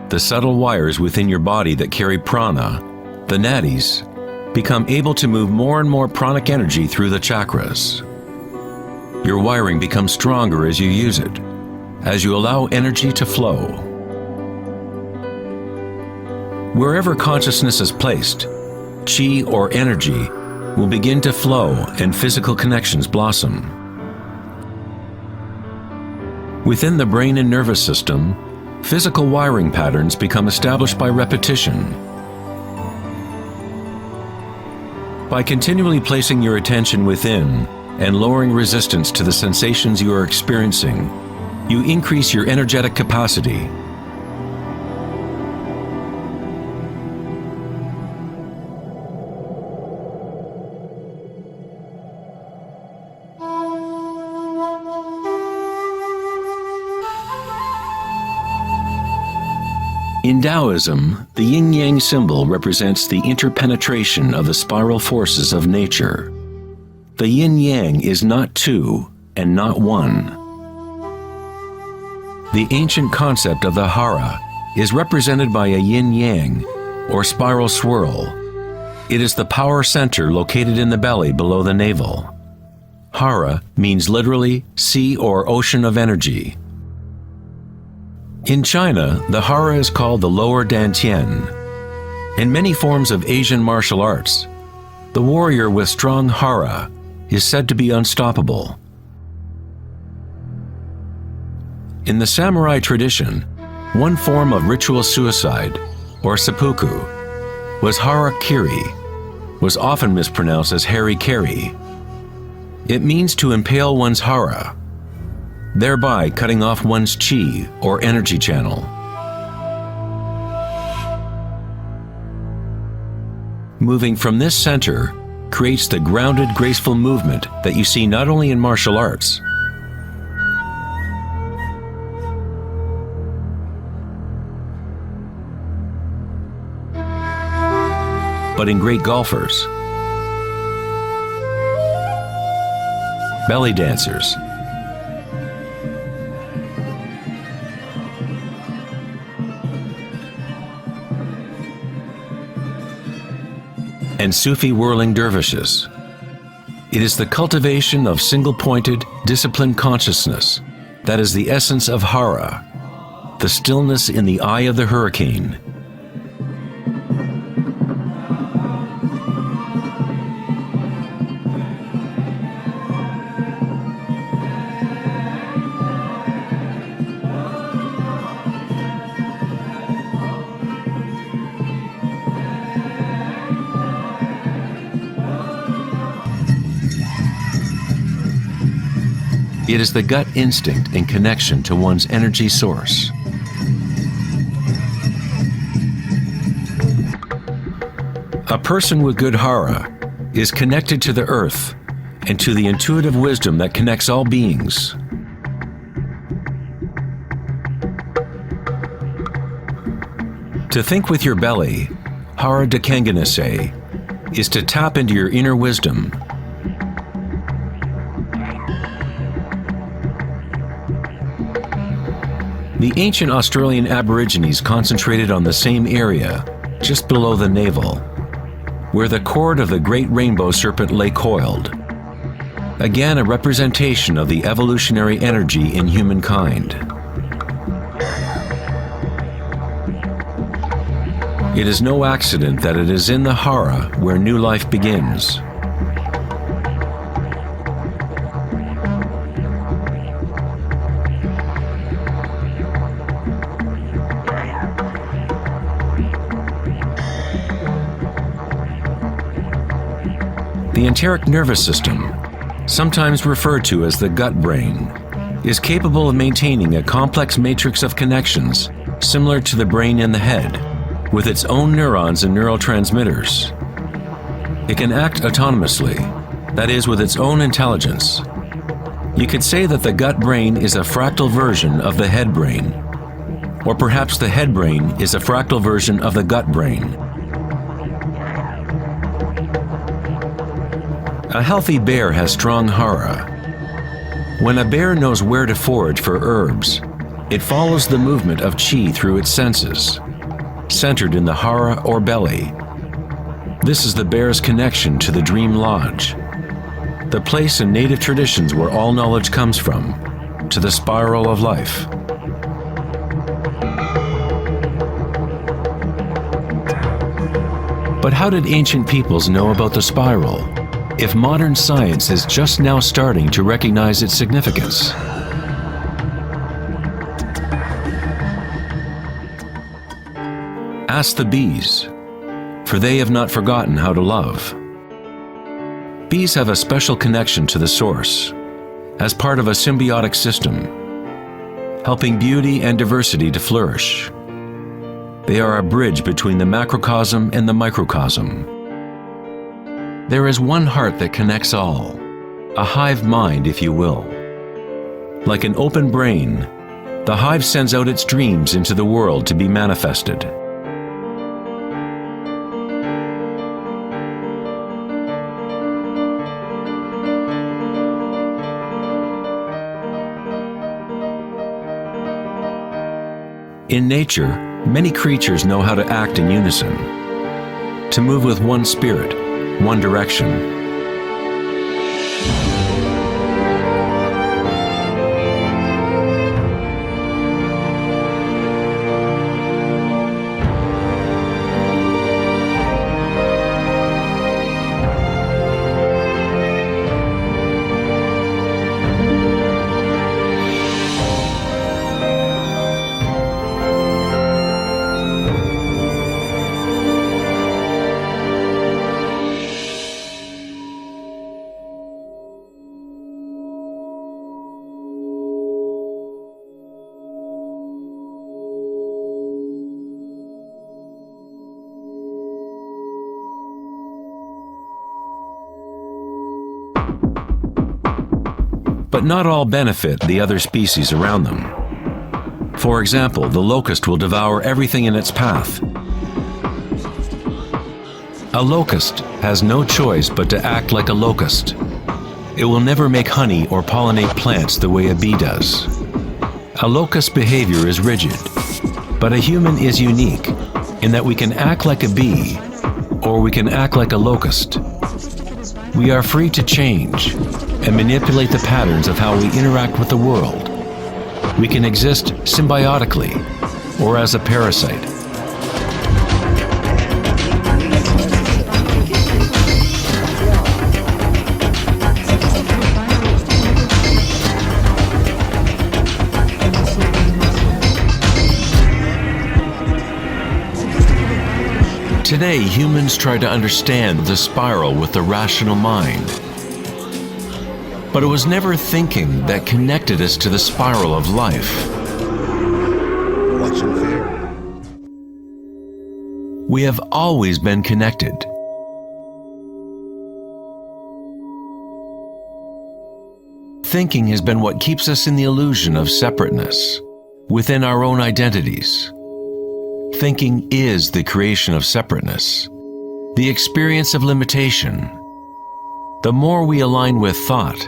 The subtle wires within your body that carry prana, the nadis, become able to move more and more pranic energy through the chakras. Your wiring becomes stronger as you use it, as you allow energy to flow. Wherever consciousness is placed, chi or energy will begin to flow and physical connections blossom. Within the brain and nervous system, physical wiring patterns become established by repetition. By continually placing your attention within and lowering resistance to the sensations you are experiencing, you increase your energetic capacity. In Taoism, the yin-yang symbol represents the interpenetration of the spiral forces of nature. The yin-yang is not two and not one. The ancient concept of the hara is represented by a yin-yang, or spiral swirl. It is the power center located in the belly below the navel. Hara means literally sea or ocean of energy. In China, the hara is called the lower dantian. In many forms of Asian martial arts, the warrior with strong hara is said to be unstoppable. In the samurai tradition, one form of ritual suicide, or seppuku, was harakiri, was often mispronounced as harikiri. It means to impale one's hara, thereby cutting off one's chi or energy channel. Moving from this center creates the grounded, graceful movement that you see not only in martial arts, but in great golfers, belly dancers, and Sufi whirling dervishes. It is the cultivation of single-pointed, disciplined consciousness that is the essence of hara, the stillness in the eye of the hurricane. It is the gut instinct and connection to one's energy source. A person with good hara is connected to the earth and to the intuitive wisdom that connects all beings. To think with your belly, hara dekanganase, is to tap into your inner wisdom. The ancient Australian Aborigines concentrated on the same area, just below the navel. where the cord of the great rainbow serpent lay coiled. Again, a representation of the evolutionary energy in humankind. It is no accident that it is in the hara where new life begins. The enteric nervous system, sometimes referred to as the gut brain, is capable of maintaining a complex matrix of connections similar to the brain in the head, with its own neurons and neurotransmitters. It can act autonomously, that is, with its own intelligence. You could say that the gut brain is a fractal version of the head brain, or perhaps the head brain is a fractal version of the gut brain. A healthy bear has strong hara. When a bear knows where to forage for herbs, it follows the movement of qi through its senses, centered in the hara or belly. This is the bear's connection to the dream lodge, the place in native traditions where all knowledge comes from, to the spiral of life. But how did ancient peoples know about the spiral, if modern science is just now starting to recognize its significance? Ask the bees, for they have not forgotten how to love. Bees have a special connection to the source, as part of a symbiotic system, helping beauty and diversity to flourish. They are a bridge between the macrocosm and the microcosm. There is one heart that connects all, a hive mind, if you will. Like an open brain, the hive sends out its dreams into the world to be manifested. In nature, many creatures know how to act in unison, to move with one spirit, one direction. But not all benefit the other species around them. For example, the locust will devour everything in its path. A locust has no choice but to act like a locust. It will never make honey or pollinate plants the way a bee does. A locust's behavior is rigid, but a human is unique in that we can act like a bee or we can act like a locust. We are free to change and manipulate the patterns of how we interact with the world. We can exist symbiotically or as a parasite. Today, humans try to understand the spiral with the rational mind. But it was never thinking that connected us to the spiral of life. Watch and fear. We have always been connected. Thinking has been what keeps us in the illusion of separateness, within our own identities. Thinking is the creation of separateness, the experience of limitation. The more we align with thought,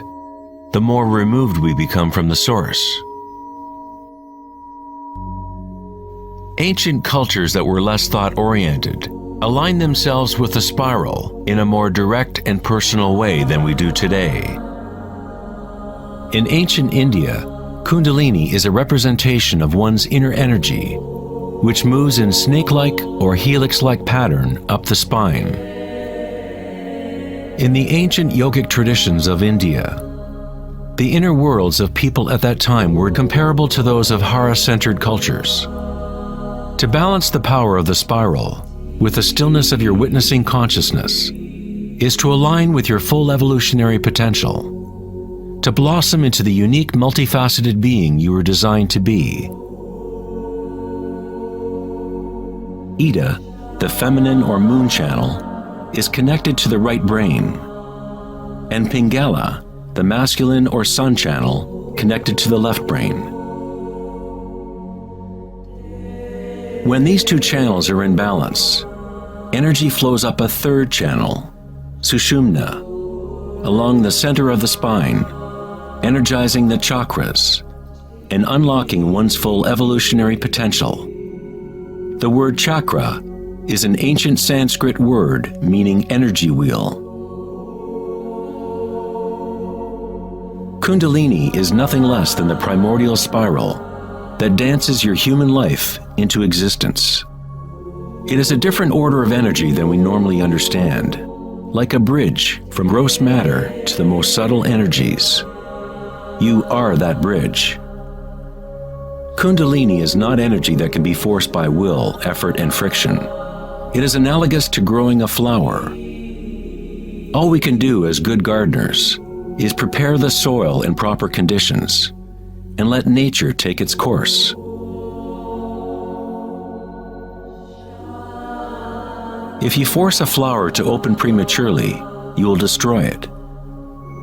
the more removed we become from the source. Ancient cultures that were less thought-oriented align themselves with the spiral in a more direct and personal way than we do today. In ancient India, Kundalini is a representation of one's inner energy, which moves in snake-like or helix-like pattern up the spine. In the ancient yogic traditions of India, the inner worlds of people at that time were comparable to those of Hara-centered cultures. To balance the power of the spiral with the stillness of your witnessing consciousness is to align with your full evolutionary potential, to blossom into the unique multifaceted being you were designed to be. Ida, the feminine or moon channel, is connected to the right brain, and Pingala, the masculine or sun channel, connected to the left brain. When these two channels are in balance, energy flows up a third channel, Sushumna, along the center of the spine, energizing the chakras and unlocking one's full evolutionary potential. The word chakra is an ancient Sanskrit word meaning energy wheel. Kundalini is nothing less than the primordial spiral that dances your human life into existence. It is a different order of energy than we normally understand, like a bridge from gross matter to the most subtle energies. You are that bridge. Kundalini is not energy that can be forced by will, effort, and friction. It is analogous to growing a flower. All we can do as good gardeners is prepare the soil in proper conditions and let nature take its course. If you force a flower to open prematurely, you will destroy it.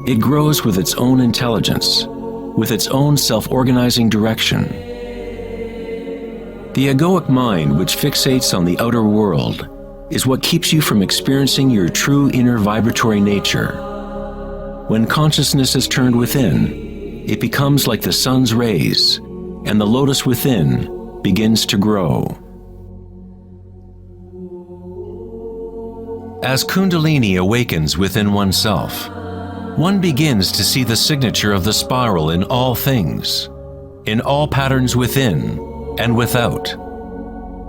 It grows with its own intelligence, with its own self-organizing direction. The egoic mind, which fixates on the outer world, is what keeps you from experiencing your true inner vibratory nature. When consciousness is turned within, it becomes like the sun's rays, and the lotus within begins to grow. As Kundalini awakens within oneself, one begins to see the signature of the spiral in all things, in all patterns within and without.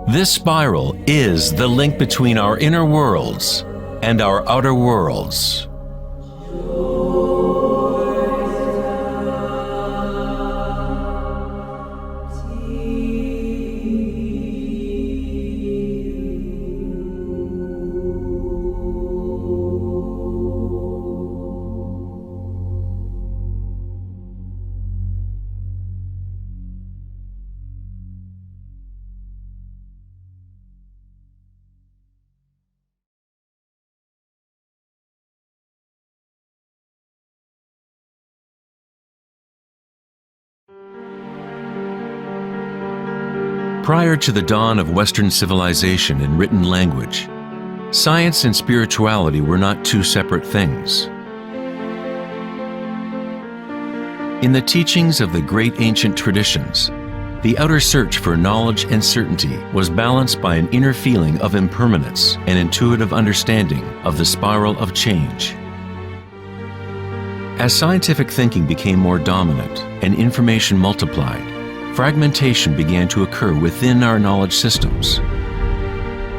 This spiral is the link between our inner worlds and our outer worlds. Prior to the dawn of Western civilization in written language, science and spirituality were not two separate things. In the teachings of the great ancient traditions, the outer search for knowledge and certainty was balanced by an inner feeling of impermanence and intuitive understanding of the spiral of change. As scientific thinking became more dominant and information multiplied, fragmentation began to occur within our knowledge systems.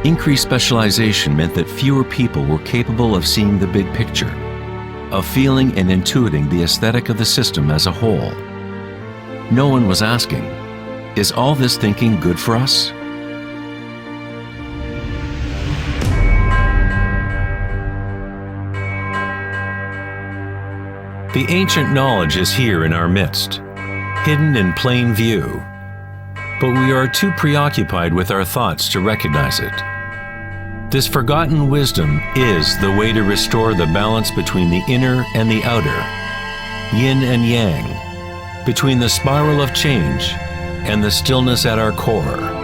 Increased specialization meant that fewer people were capable of seeing the big picture, of feeling and intuiting the aesthetic of the system as a whole. No one was asking, is all this thinking good for us? The ancient knowledge is here in our midst, hidden in plain view, but we are too preoccupied with our thoughts to recognize it. This forgotten wisdom is the way to restore the balance between the inner and the outer, yin and yang, between the spiral of change and the stillness at our core.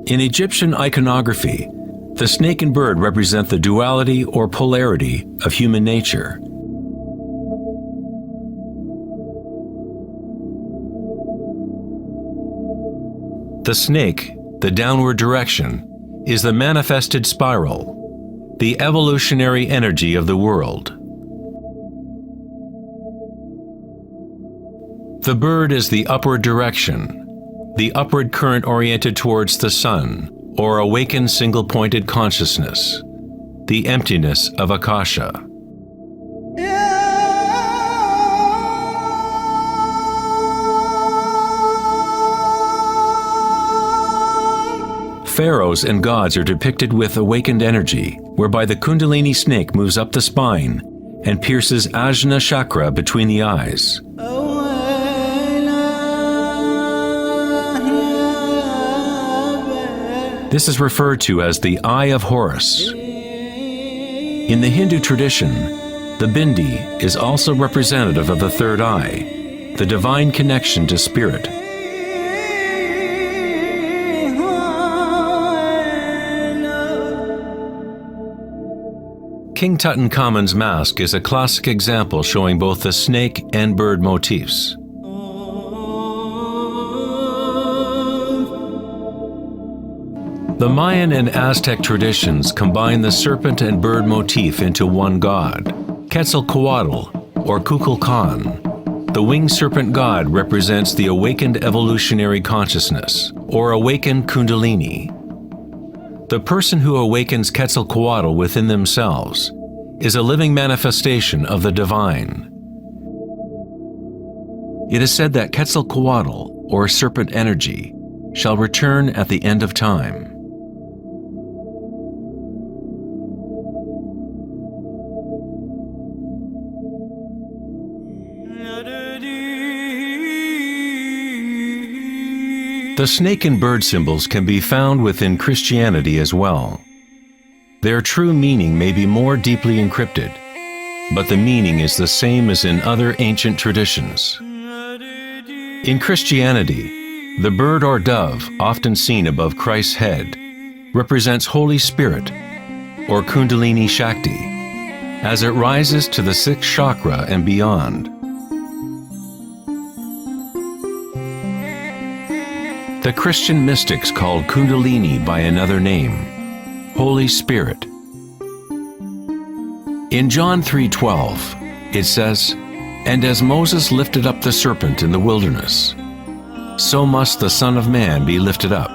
In Egyptian iconography, the snake and bird represent the duality or polarity of human nature. The snake, the downward direction, is the manifested spiral, the evolutionary energy of the world. The bird is the upward direction, the upward current oriented towards the sun, or awakened single-pointed consciousness, the emptiness of Akasha. Pharaohs and gods are depicted with awakened energy, whereby the Kundalini snake moves up the spine and pierces Ajna chakra between the eyes. This is referred to as the Eye of Horus. In the Hindu tradition, the bindi is also representative of the third eye, the divine connection to spirit. King Tutankhamun's mask is a classic example showing both the snake and bird motifs. The Mayan and Aztec traditions combine the serpent and bird motif into one god, Quetzalcoatl or Kukulkan. The winged serpent god represents the awakened evolutionary consciousness, or awakened Kundalini. The person who awakens Quetzalcoatl within themselves is a living manifestation of the divine. It is said that Quetzalcoatl, or serpent energy, shall return at the end of time. The snake and bird symbols can be found within Christianity as well. Their true meaning may be more deeply encrypted, but the meaning is the same as in other ancient traditions. In Christianity, the bird or dove, often seen above Christ's head, represents Holy Spirit, or Kundalini Shakti, as it rises to the sixth chakra and beyond. The Christian mystics called Kundalini by another name, Holy Spirit. In John 3:12, it says, "And as Moses lifted up the serpent in the wilderness, so must the Son of Man be lifted up."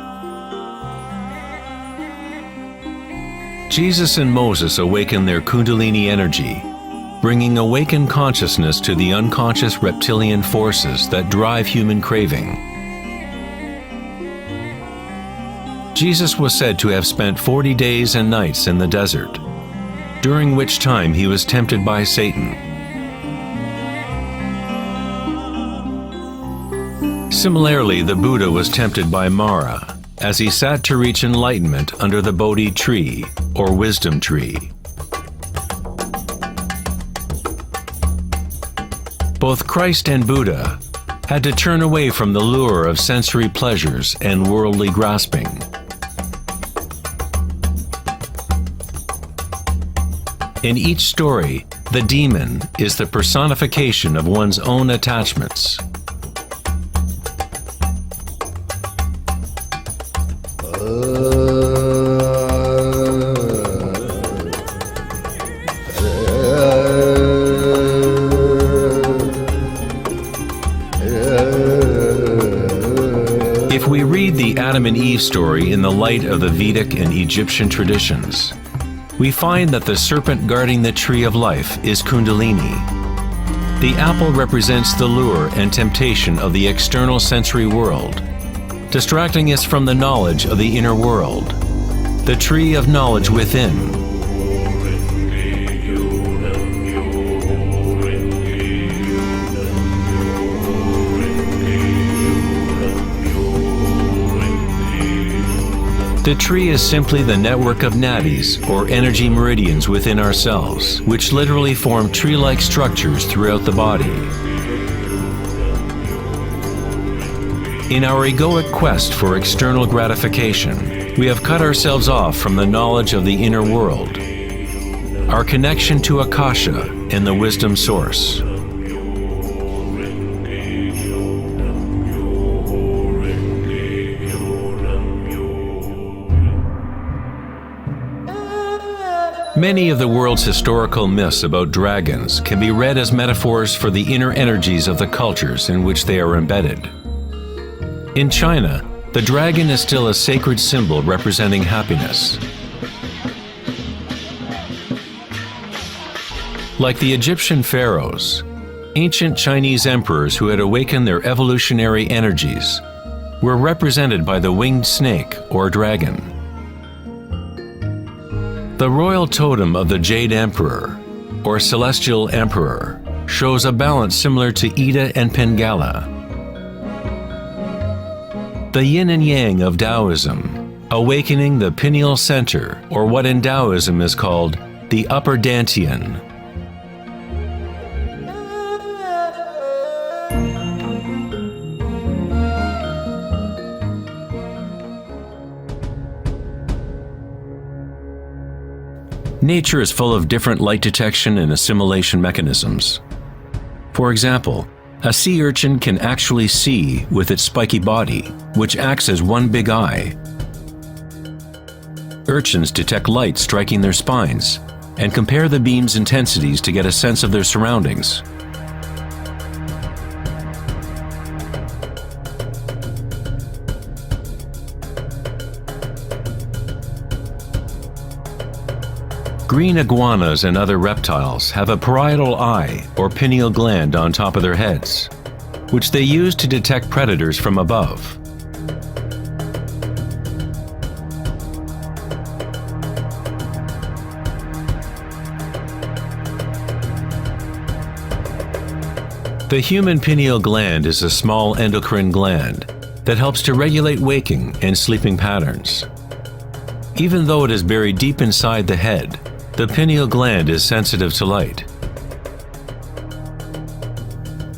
Jesus and Moses awakened their Kundalini energy, bringing awakened consciousness to the unconscious reptilian forces that drive human craving. Jesus was said to have spent 40 days and nights in the desert, during which time he was tempted by Satan. Similarly, the Buddha was tempted by Mara as he sat to reach enlightenment under the Bodhi tree, or wisdom tree. Both Christ and Buddha had to turn away from the lure of sensory pleasures and worldly grasping. In each story, the demon is the personification of one's own attachments. If we read the Adam and Eve story in the light of the Vedic and Egyptian traditions, we find that the serpent guarding the tree of life is Kundalini. The apple represents the lure and temptation of the external sensory world, distracting us from the knowledge of the inner world, the tree of knowledge within. The tree is simply the network of nadis, or energy meridians within ourselves, which literally form tree-like structures throughout the body. In our egoic quest for external gratification, we have cut ourselves off from the knowledge of the inner world, our connection to Akasha and the wisdom source. Many of the world's historical myths about dragons can be read as metaphors for the inner energies of the cultures in which they are embedded. In China, the dragon is still a sacred symbol representing happiness. Like the Egyptian pharaohs, ancient Chinese emperors who had awakened their evolutionary energies were represented by the winged snake or dragon. The royal totem of the Jade Emperor, or Celestial Emperor, shows a balance similar to Ida and Pingala. The yin and yang of Taoism, awakening the pineal center, or what in Taoism is called the upper dantian. Nature is full of different light detection and assimilation mechanisms. For example, a sea urchin can actually see with its spiky body, which acts as one big eye. Urchins detect light striking their spines and compare the beam's intensities to get a sense of their surroundings. Green iguanas and other reptiles have a parietal eye or pineal gland on top of their heads, which they use to detect predators from above. The human pineal gland is a small endocrine gland that helps to regulate waking and sleeping patterns. Even though it is buried deep inside the head, the pineal gland is sensitive to light.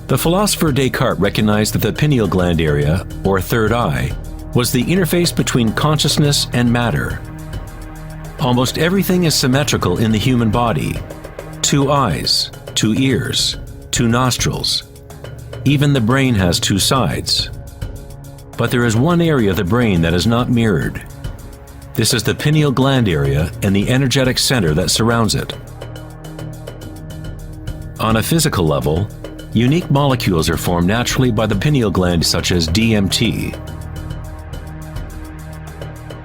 The philosopher Descartes recognized that the pineal gland area, or third eye, was the interface between consciousness and matter. Almost everything is symmetrical in the human body: 2 eyes, 2 ears, 2 nostrils. Even the brain has 2 sides. But there is one area of the brain that is not mirrored. This is the pineal gland area and the energetic center that surrounds it. On a physical level, unique molecules are formed naturally by the pineal gland, such as DMT.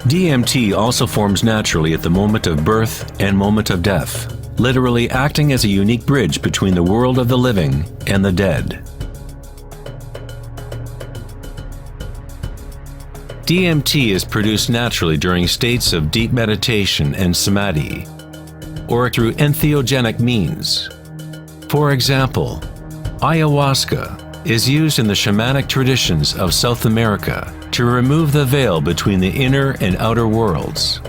DMT also forms naturally at the moment of birth and moment of death, literally acting as a unique bridge between the world of the living and the dead. DMT is produced naturally during states of deep meditation and samadhi, or through entheogenic means. For example, ayahuasca is used in the shamanic traditions of South America to remove the veil between the inner and outer worlds.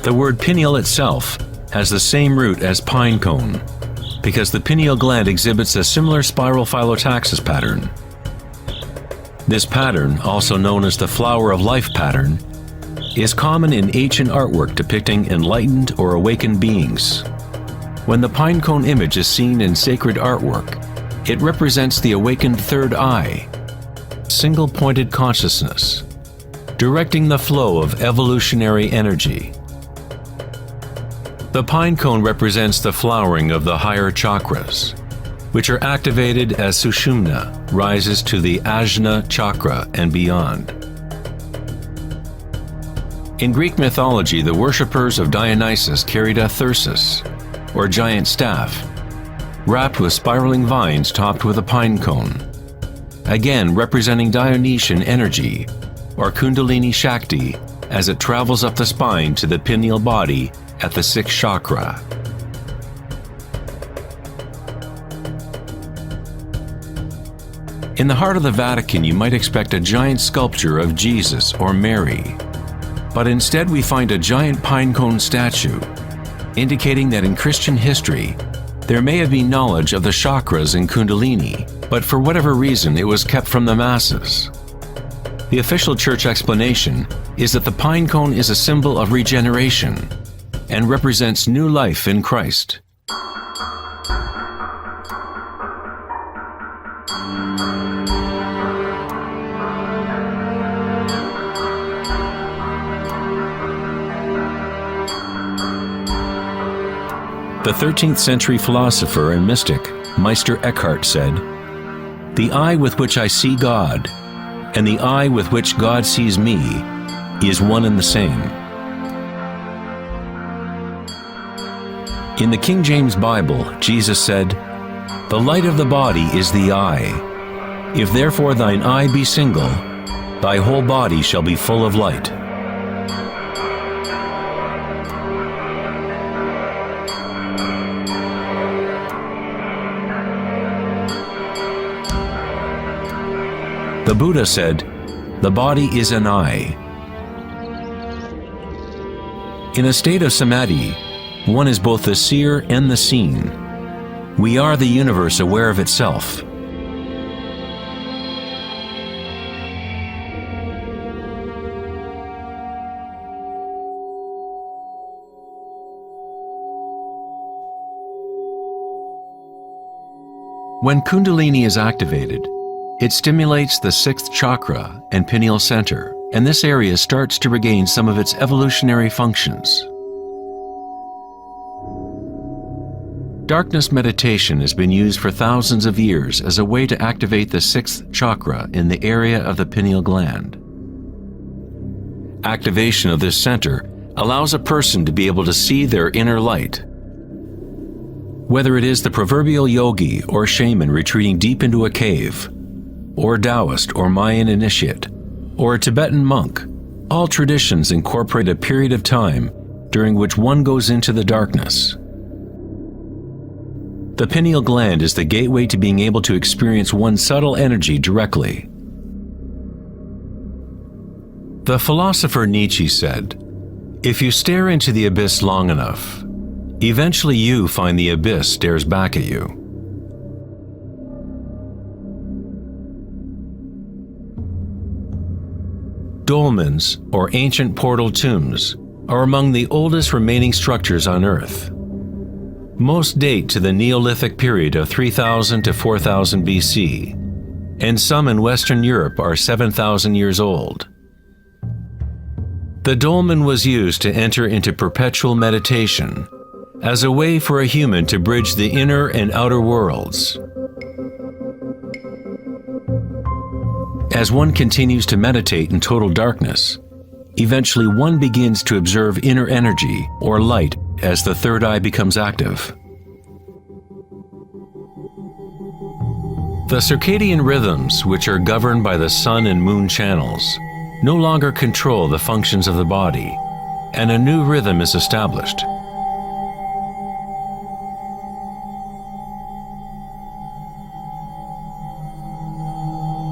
The word pineal itself has the same root as pine cone, because the pineal gland exhibits a similar spiral phyllotaxis pattern. This pattern, also known as the flower of life pattern, is common in ancient artwork depicting enlightened or awakened beings. When the pinecone image is seen in sacred artwork, it represents the awakened third eye, single-pointed consciousness, directing the flow of evolutionary energy. The pinecone represents the flowering of the higher chakras, which are activated as Sushumna rises to the Ajna chakra and beyond. In Greek mythology, the worshippers of Dionysus carried a thyrsus, or giant staff, wrapped with spiraling vines topped with a pine cone, again representing Dionysian energy, or Kundalini Shakti, as it travels up the spine to the pineal body at the 6th chakra. In the heart of the Vatican, you might expect a giant sculpture of Jesus or Mary, but instead we find a giant pinecone statue, indicating that in Christian history, there may have been knowledge of the chakras in Kundalini, but for whatever reason it was kept from the masses. The official church explanation is that the pine cone is a symbol of regeneration and represents new life in Christ. The 13th century philosopher and mystic Meister Eckhart said, "The eye with which I see God and the eye with which God sees me is one and the same." In the King James Bible, Jesus said, "The light of the body is the eye. If therefore thine eye be single, thy whole body shall be full of light." The Buddha said, "The body is an eye." In a state of samadhi, one is both the seer and the seen. We are the universe aware of itself. When Kundalini is activated, it stimulates the 6th chakra and pineal center, and this area starts to regain some of its evolutionary functions. Darkness meditation has been used for thousands of years as a way to activate the 6th chakra in the area of the pineal gland. Activation of this center allows a person to be able to see their inner light. Whether it is the proverbial yogi or shaman retreating deep into a cave, or Taoist or Mayan initiate, or a Tibetan monk, all traditions incorporate a period of time during which one goes into the darkness. The pineal gland is the gateway to being able to experience one's subtle energy directly. The philosopher Nietzsche said, "If you stare into the abyss long enough, eventually you find the abyss stares back at you." Dolmens, or ancient portal tombs, are among the oldest remaining structures on Earth. Most date to the Neolithic period of 3000 to 4000 BC, and some in Western Europe are 7,000 years old. The dolmen was used to enter into perpetual meditation, as a way for a human to bridge the inner and outer worlds. As one continues to meditate in total darkness, eventually one begins to observe inner energy or light as the third eye becomes active. The circadian rhythms, which are governed by the sun and moon channels, no longer control the functions of the body, and a new rhythm is established.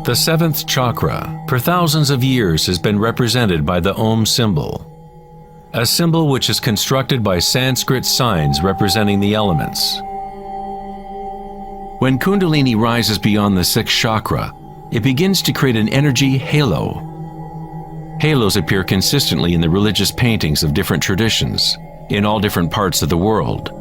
The 7th chakra, for thousands of years, has been represented by the Om symbol, a symbol which is constructed by Sanskrit signs representing the elements. When Kundalini rises beyond the 6th chakra, it begins to create an energy halo. Halos appear consistently in the religious paintings of different traditions, in all different parts of the world.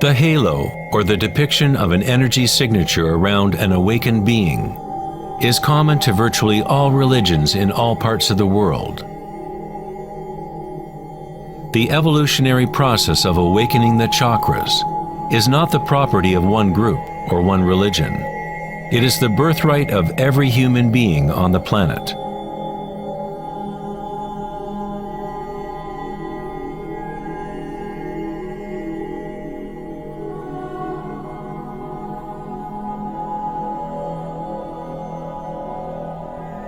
The halo, or the depiction of an energy signature around an awakened being, is common to virtually all religions in all parts of the world. The evolutionary process of awakening the chakras is not the property of one group or one religion. It is the birthright of every human being on the planet.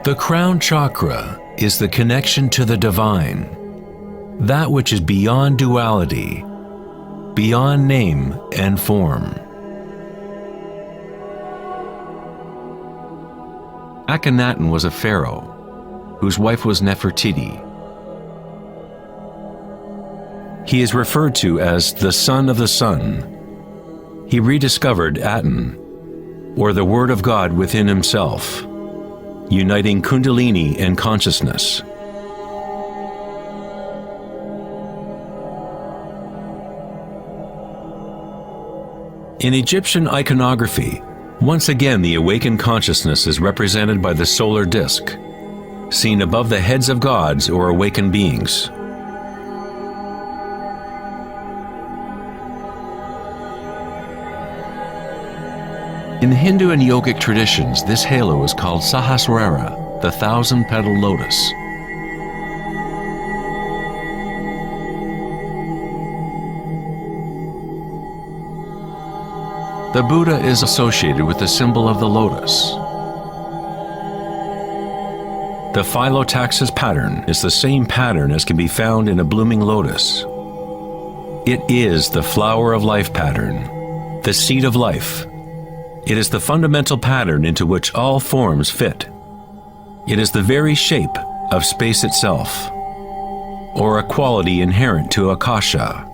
The crown chakra is the connection to the divine, that which is beyond duality, beyond name and form. Akhenaten was a pharaoh whose wife was Nefertiti. He is referred to as the son of the sun. He rediscovered Aten, or the Word of God within himself, uniting Kundalini and consciousness. In Egyptian iconography, once again the awakened consciousness is represented by the solar disk, seen above the heads of gods or awakened beings. In Hindu and yogic traditions, this halo is called Sahasrara, the thousand-petal lotus. The Buddha is associated with the symbol of the lotus. The phyllotaxis pattern is the same pattern as can be found in a blooming lotus. It is the flower of life pattern, the seed of life. It is the fundamental pattern into which all forms fit. It is the very shape of space itself, or a quality inherent to Akasha.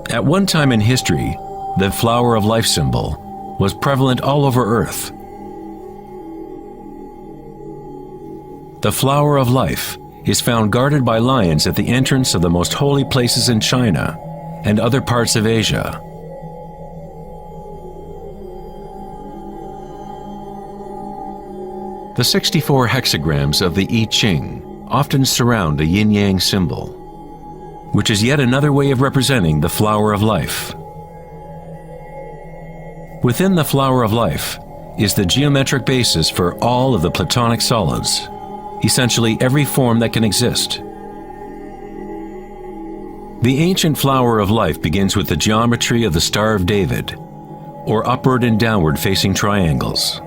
At one time in history, the flower of life symbol was prevalent all over Earth. The flower of life is found guarded by lions at the entrance of the most holy places in China and other parts of Asia. The 64 hexagrams of the I Ching often surround a yin-yang symbol, which is yet another way of representing the flower of life. Within the flower of life is the geometric basis for all of the Platonic solids, essentially every form that can exist. The ancient flower of life begins with the geometry of the Star of David, or upward and downward facing triangles.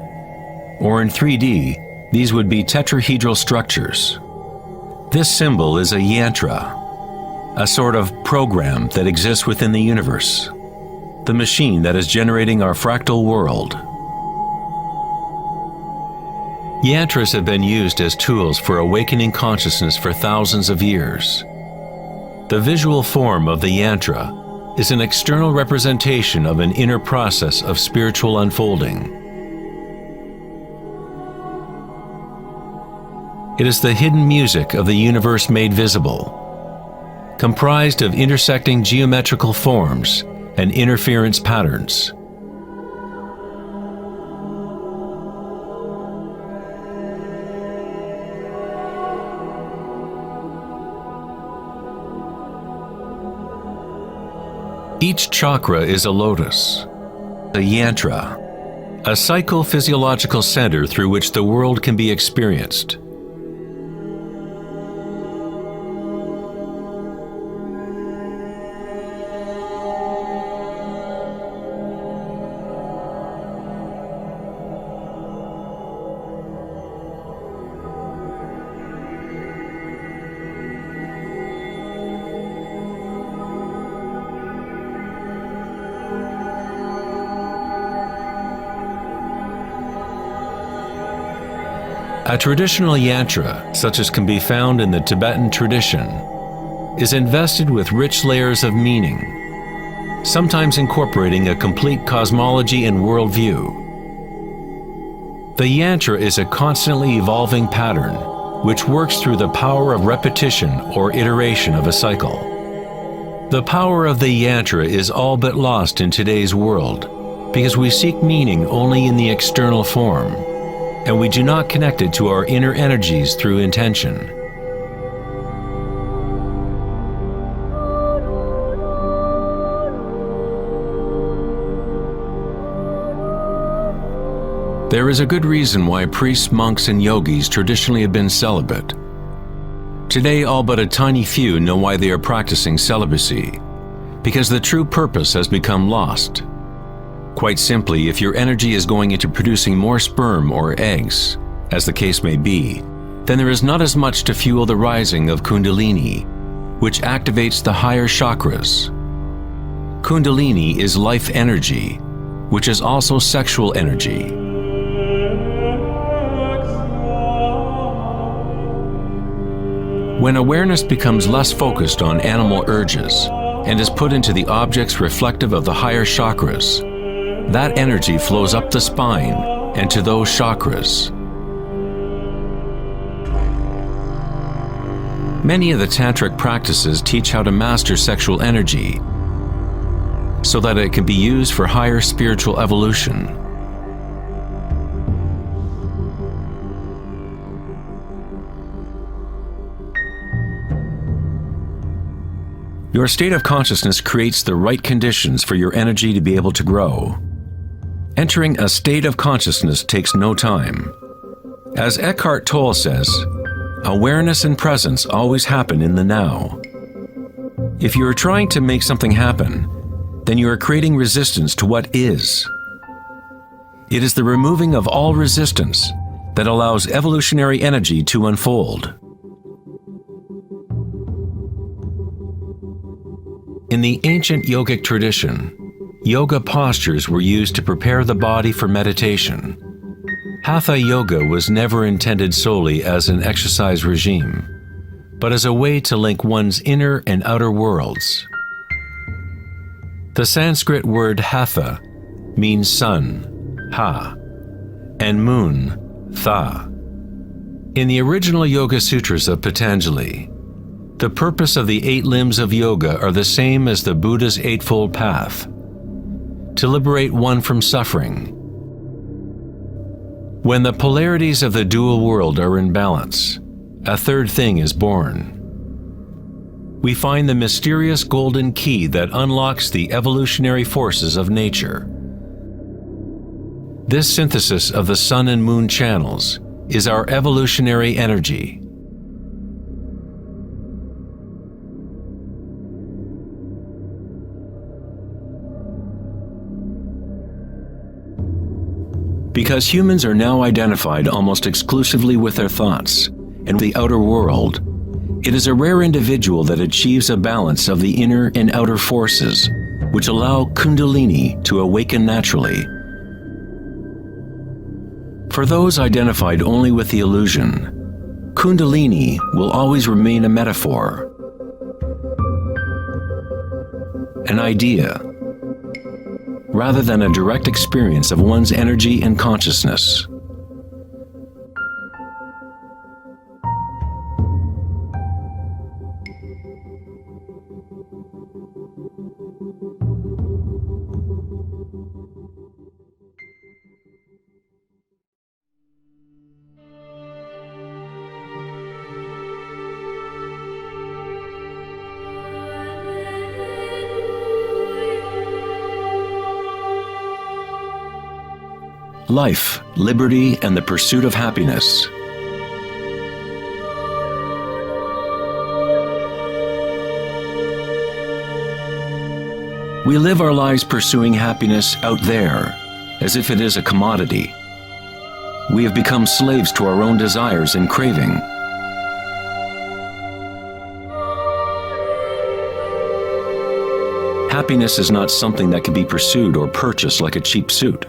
Or in 3D, these would be tetrahedral structures. This symbol is a yantra, a sort of program that exists within the universe, the machine that is generating our fractal world. Yantras have been used as tools for awakening consciousness for thousands of years. The visual form of the yantra is an external representation of an inner process of spiritual unfolding. It is the hidden music of the universe made visible, comprised of intersecting geometrical forms and interference patterns. Each chakra is a lotus, a yantra, a psychophysiological center through which the world can be experienced. A traditional yantra, such as can be found in the Tibetan tradition, is invested with rich layers of meaning, sometimes incorporating a complete cosmology and worldview. The yantra is a constantly evolving pattern which works through the power of repetition or iteration of a cycle. The power of the yantra is all but lost in today's world because we seek meaning only in the external form. and we do not connect it to our inner energies through intention. There is a good reason why priests, monks, and yogis traditionally have been celibate. Today, all but a tiny few know why they are practicing celibacy, because the true purpose has become lost. Quite simply, if your energy is going into producing more sperm or eggs, as the case may be, then there is not as much to fuel the rising of Kundalini, which activates the higher chakras. Kundalini is life energy, which is also sexual energy. When awareness becomes less focused on animal urges and is put into the objects reflective of the higher chakras, that energy flows up the spine and to those chakras. Many of the tantric practices teach how to master sexual energy so that it can be used for higher spiritual evolution. Your state of consciousness creates the right conditions for your energy to be able to grow. Entering a state of consciousness takes no time. As Eckhart Tolle says, awareness and presence always happen in the now. If you are trying to make something happen, then you are creating resistance to what is. It is the removing of all resistance that allows evolutionary energy to unfold. In the ancient yogic tradition, yoga postures were used to prepare the body for meditation. Hatha yoga was never intended solely as an exercise regime, but as a way to link one's inner and outer worlds. The Sanskrit word hatha means sun, ha, and moon, tha. In the original Yoga Sutras of Patanjali, the purpose of the 8 limbs of yoga are the same as the Buddha's Eightfold Path: to liberate one from suffering. When the polarities of the dual world are in balance, a third thing is born. We find the mysterious golden key that unlocks the evolutionary forces of nature. This synthesis of the sun and moon channels is our evolutionary energy. Because humans are now identified almost exclusively with their thoughts and the outer world, it is a rare individual that achieves a balance of the inner and outer forces, which allow Kundalini to awaken naturally. For those identified only with the illusion, Kundalini will always remain a metaphor, an idea, rather than a direct experience of one's energy and consciousness. Life, liberty, and the pursuit of happiness. We live our lives pursuing happiness out there, as if it is a commodity. We have become slaves to our own desires and craving. Happiness is not something that can be pursued or purchased like a cheap suit.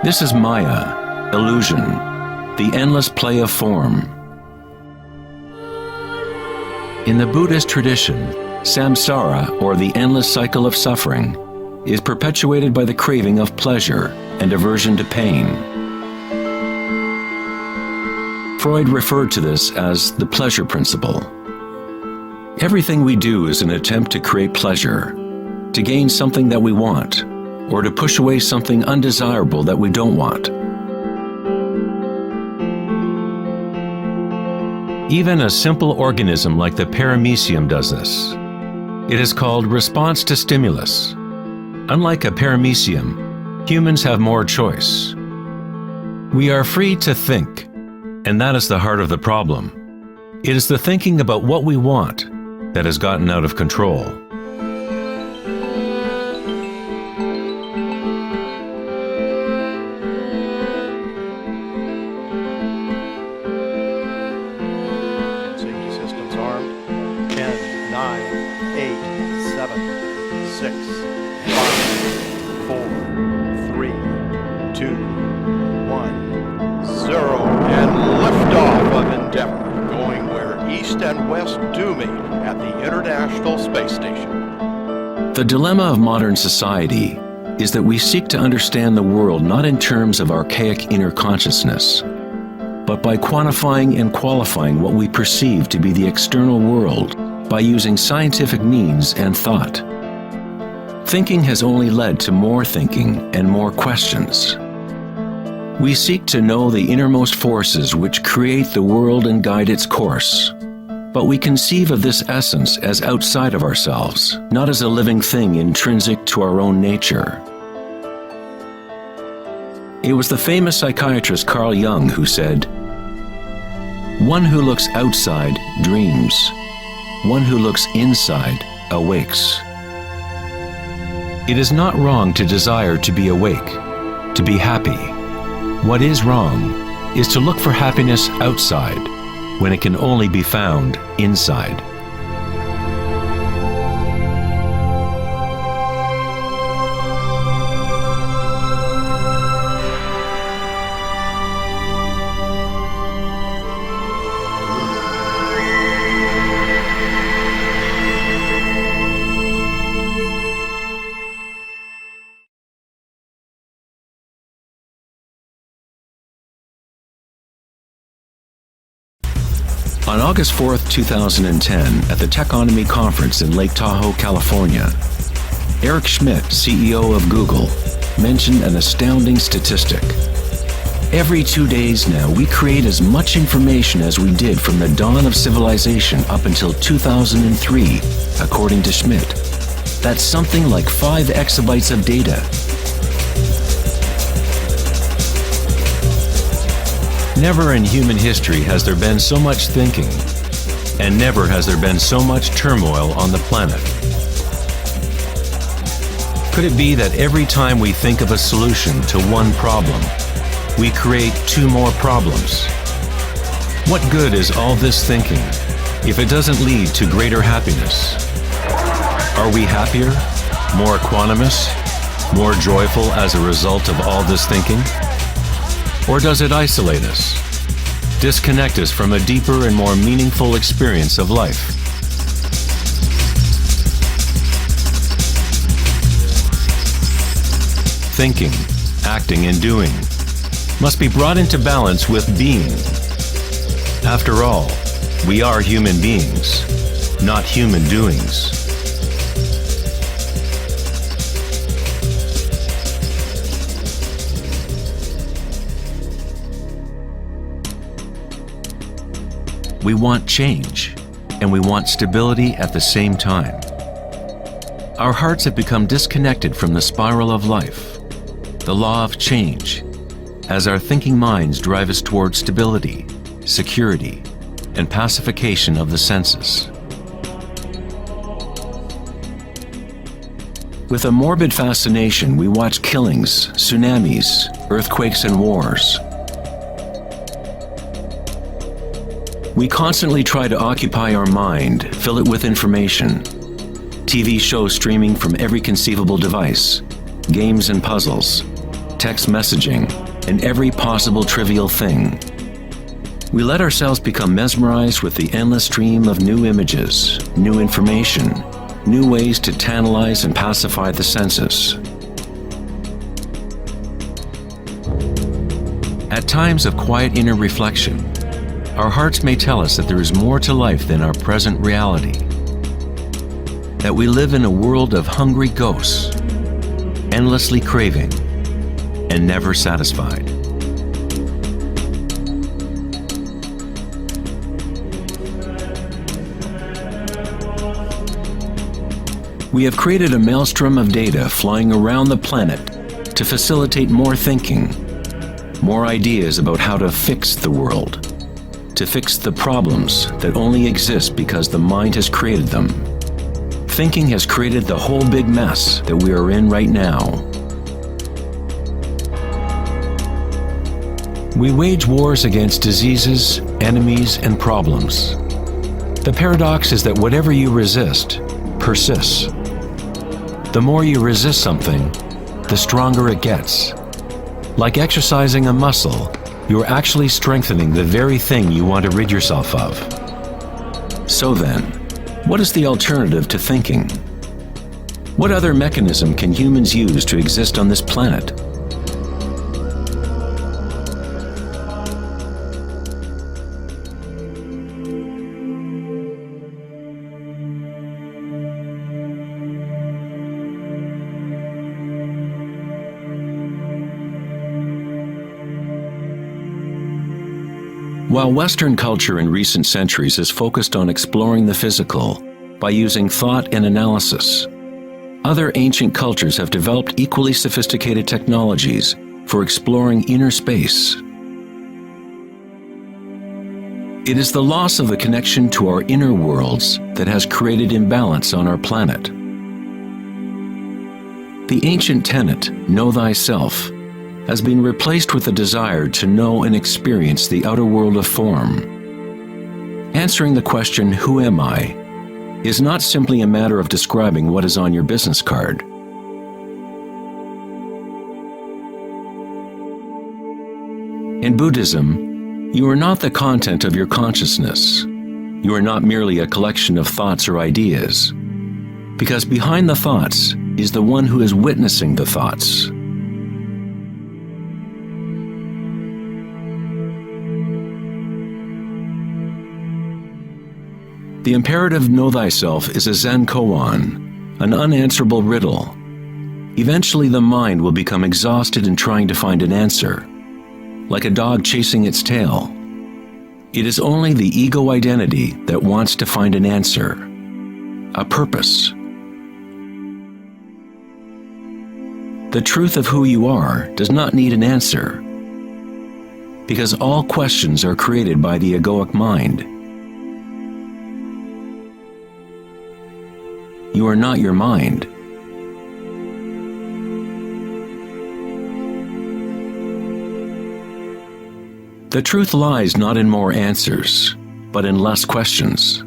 This is Maya, illusion, the endless play of form. In the Buddhist tradition, samsara, or the endless cycle of suffering, is perpetuated by the craving of pleasure and aversion to pain. Freud referred to this as the pleasure principle. Everything we do is an attempt to create pleasure, to gain something that we want, or to push away something undesirable that we don't want. Even a simple organism like the paramecium does this. It is called response to stimulus. Unlike a paramecium, humans have more choice. We are free to think, and that is the heart of the problem. It is the thinking about what we want that has gotten out of control. Safety systems armed. 10, 9, 8, 7, 6, 5, 4, 3, 2, 1, 0, and liftoff of Endeavour, going where East and West do meet at the International Space Station. The dilemma of modern society is that we seek to understand the world not in terms of archaic inner consciousness, but by quantifying and qualifying what we perceive to be the external world by using scientific means and thought. Thinking has only led to more thinking and more questions. We seek to know the innermost forces which create the world and guide its course. But we conceive of this essence as outside of ourselves, not as a living thing intrinsic to our own nature. It was the famous psychiatrist Carl Jung who said, "One who looks outside dreams. One who looks inside awakes." It is not wrong to desire to be awake, to be happy. What is wrong is to look for happiness outside when it can only be found inside. On August 4th, 2010, at the Techonomy Conference in Lake Tahoe, California, Eric Schmidt, CEO of Google, mentioned an astounding statistic. Every 2 days now, we create as much information as we did from the dawn of civilization up until 2003, according to Schmidt. That's something like 5 exabytes of data. Never in human history has there been so much thinking, and never has there been so much turmoil on the planet. Could it be that every time we think of a solution to one problem, we create 2 more problems? What good is all this thinking if it doesn't lead to greater happiness? Are we happier, more equanimous, more joyful as a result of all this thinking? Or does it isolate us, disconnect us from a deeper and more meaningful experience of life? Thinking, acting, and doing must be brought into balance with being. After all, we are human beings, not human doings. We want change, and we want stability at the same time. Our hearts have become disconnected from the spiral of life, the law of change, as our thinking minds drive us towards stability, security, and pacification of the senses. With a morbid fascination, we watch killings, tsunamis, earthquakes, and wars. We constantly try to occupy our mind, fill it with information. TV shows streaming from every conceivable device, games and puzzles, text messaging, and every possible trivial thing. We let ourselves become mesmerized with the endless stream of new images, new information, new ways to tantalize and pacify the senses. At times of quiet inner reflection, our hearts may tell us that there is more to life than our present reality, that we live in a world of hungry ghosts, endlessly craving and never satisfied. We have created a maelstrom of data flying around the planet to facilitate more thinking, more ideas about how to fix the world, to fix the problems that only exist because the mind has created them. Thinking has created the whole big mess that we are in right now. We wage wars against diseases, enemies, and problems. The paradox is that whatever you resist persists. The more you resist something, the stronger it gets. Like exercising a muscle, you are actually strengthening the very thing you want to rid yourself of. So then, what is the alternative to thinking? What other mechanism can humans use to exist on this planet? While Western culture in recent centuries has focused on exploring the physical by using thought and analysis, other ancient cultures have developed equally sophisticated technologies for exploring inner space. It is the loss of the connection to our inner worlds that has created imbalance on our planet. The ancient tenet, know thyself, has been replaced with the desire to know and experience the outer world of form. Answering the question, who am I, is not simply a matter of describing what is on your business card. In Buddhism, you are not the content of your consciousness. You are not merely a collection of thoughts or ideas, because behind the thoughts is the one who is witnessing the thoughts. The imperative know thyself is a Zen koan, an unanswerable riddle. Eventually the mind will become exhausted in trying to find an answer, like a dog chasing its tail. It is only the ego identity that wants to find an answer, a purpose. The truth of who you are does not need an answer, because all questions are created by the egoic mind. You are not your mind. The truth lies not in more answers, but in less questions.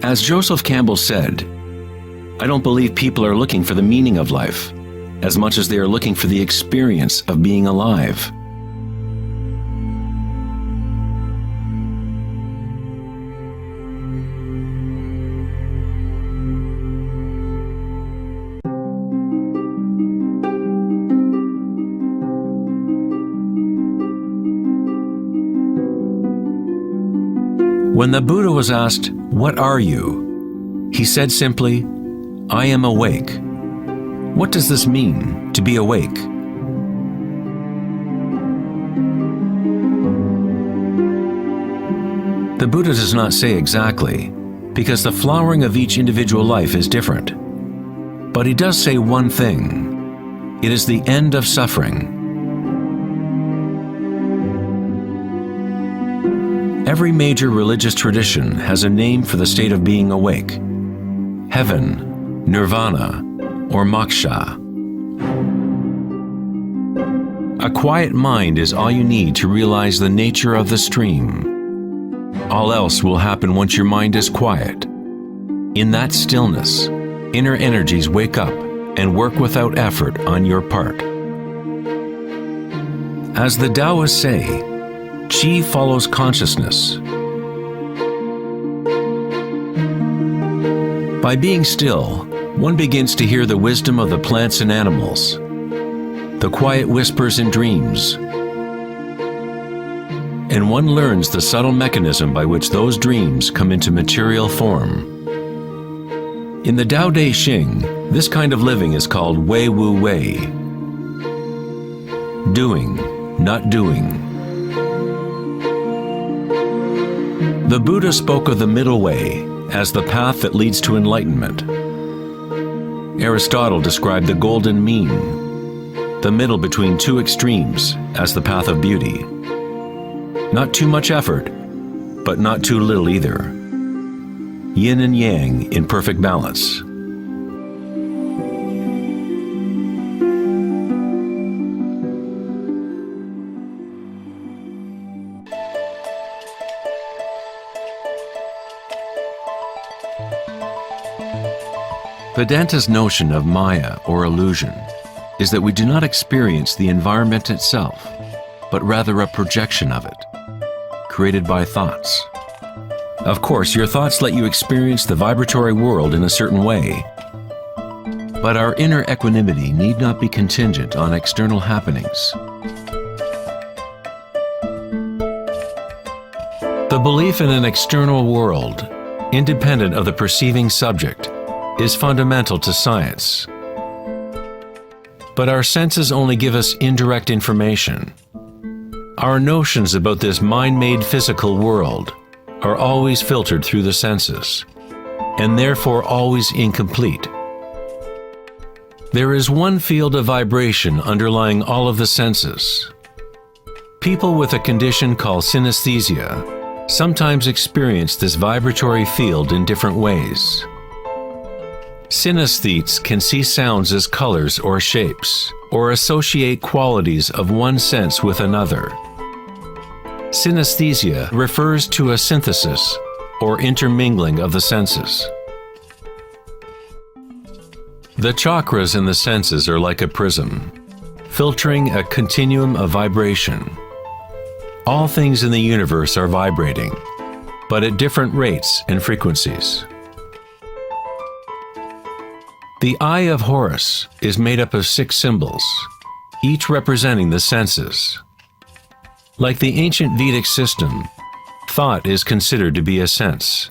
As Joseph Campbell said, I don't believe people are looking for the meaning of life as much as they are looking for the experience of being alive. When the Buddha was asked, "What are you?" he said simply, "I am awake." What does this mean, to be awake? The Buddha does not say exactly, because the flowering of each individual life is different. But he does say one thing: it is the end of suffering. Every major religious tradition has a name for the state of being awake: heaven, nirvana, or moksha. A quiet mind is all you need to realize the nature of the stream. All else will happen once your mind is quiet. In that stillness, inner energies wake up and work without effort on your part. As the Taoists say, Qi follows consciousness. By being still, one begins to hear the wisdom of the plants and animals, the quiet whispers in dreams, and one learns the subtle mechanism by which those dreams come into material form. In the Tao Te Ching, this kind of living is called Wei Wu Wei, doing, not doing. The Buddha spoke of the middle way as the path that leads to enlightenment. Aristotle described the golden mean, the middle between two extremes, as the path of beauty. Not too much effort, but not too little either. Yin and yang in perfect balance. Vedanta's notion of Maya, or illusion, is that we do not experience the environment itself, but rather a projection of it, created by thoughts. Of course, your thoughts let you experience the vibratory world in a certain way, but our inner equanimity need not be contingent on external happenings. The belief in an external world, independent of the perceiving subject, is fundamental to science. But our senses only give us indirect information. Our notions about this mind-made physical world are always filtered through the senses, and therefore always incomplete. There is one field of vibration underlying all of the senses. People with a condition called synesthesia sometimes experience this vibratory field in different ways. Synesthetes can see sounds as colors or shapes, or associate qualities of one sense with another. Synesthesia refers to a synthesis or intermingling of the senses. The chakras in the senses are like a prism, filtering a continuum of vibration. All things in the universe are vibrating, but at different rates and frequencies. The Eye of Horus is made up of 6 symbols, each representing the senses. Like the ancient Vedic system, thought is considered to be a sense.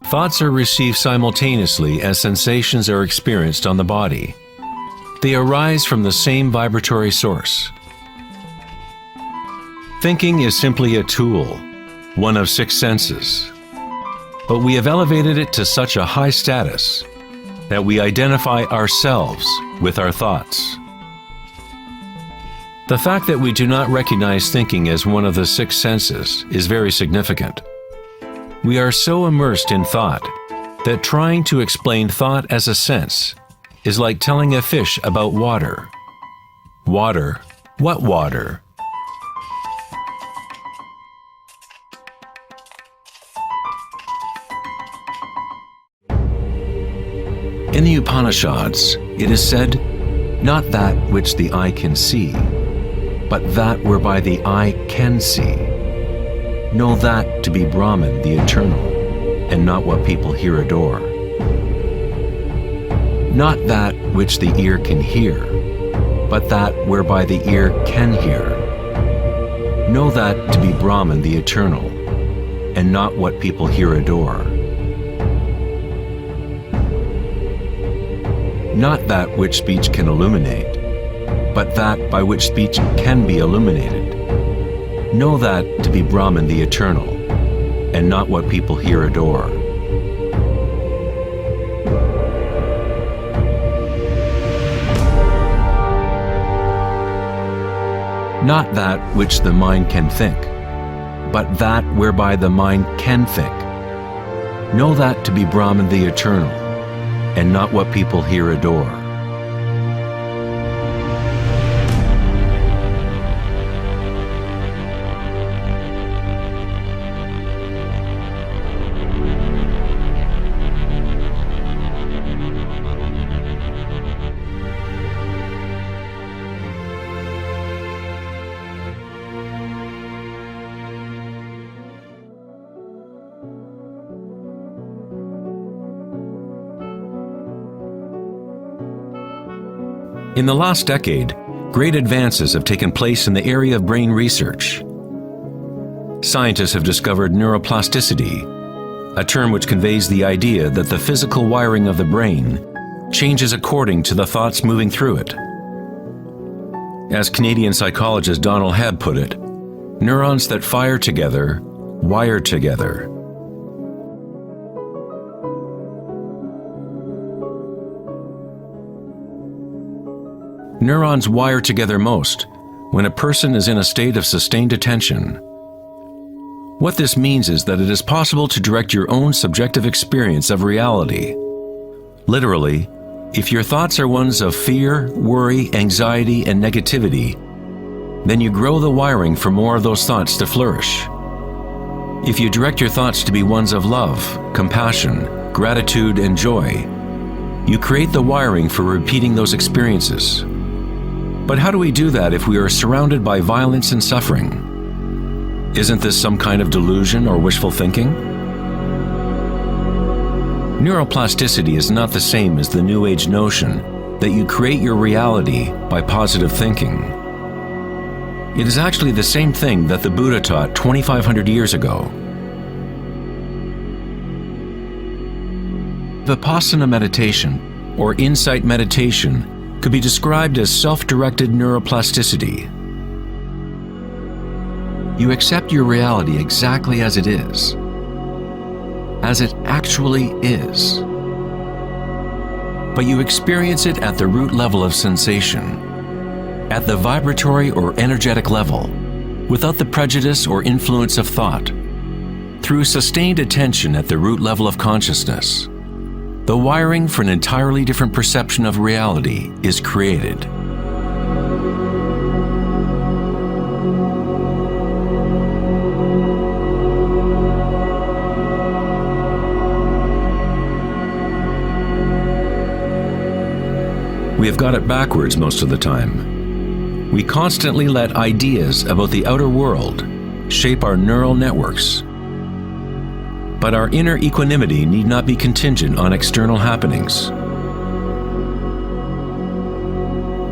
Thoughts are received simultaneously as sensations are experienced on the body. They arise from the same vibratory source. Thinking is simply a tool, one of 6 senses. But we have elevated it to such a high status that we identify ourselves with our thoughts. The fact that we do not recognize thinking as one of the 6 senses is very significant. We are so immersed in thought that trying to explain thought as a sense is like telling a fish about water. Water? What water? In the Upanishads, it is said, "Not that which the eye can see, but that whereby the eye can see. Know that to be Brahman, the eternal, and not what people here adore. Not that which the ear can hear, but that whereby the ear can hear. Know that to be Brahman, the eternal, and not what people here adore. Not that which speech can illuminate, but that by which speech can be illuminated. Know that to be Brahman, the eternal, and not what people here adore." Not that which the mind can think, but that whereby the mind can think. Know that to be Brahman, the eternal, and not what people here adore. In the last decade, great advances have taken place in the area of brain research. Scientists have discovered neuroplasticity, a term which conveys the idea that the physical wiring of the brain changes according to the thoughts moving through it. As Canadian psychologist Donald Hebb put it, neurons that fire together, wire together. Neurons wire together most when a person is in a state of sustained attention. What this means is that it is possible to direct your own subjective experience of reality. Literally, if your thoughts are ones of fear, worry, anxiety, and negativity, then you grow the wiring for more of those thoughts to flourish. If you direct your thoughts to be ones of love, compassion, gratitude, and joy, you create the wiring for repeating those experiences. But how do we do that if we are surrounded by violence and suffering? Isn't this some kind of delusion or wishful thinking? Neuroplasticity is not the same as the New Age notion that you create your reality by positive thinking. It is actually the same thing that the Buddha taught 2,500 years ago. Vipassana meditation, or insight meditation, could be described as self-directed neuroplasticity. You accept your reality exactly as it is, as it actually is. But you experience it at the root level of sensation, at the vibratory or energetic level, without the prejudice or influence of thought. Through sustained attention at the root level of consciousness, the wiring for an entirely different perception of reality is created. We have got it backwards most of the time. We constantly let ideas about the outer world shape our neural networks. But our inner equanimity need not be contingent on external happenings.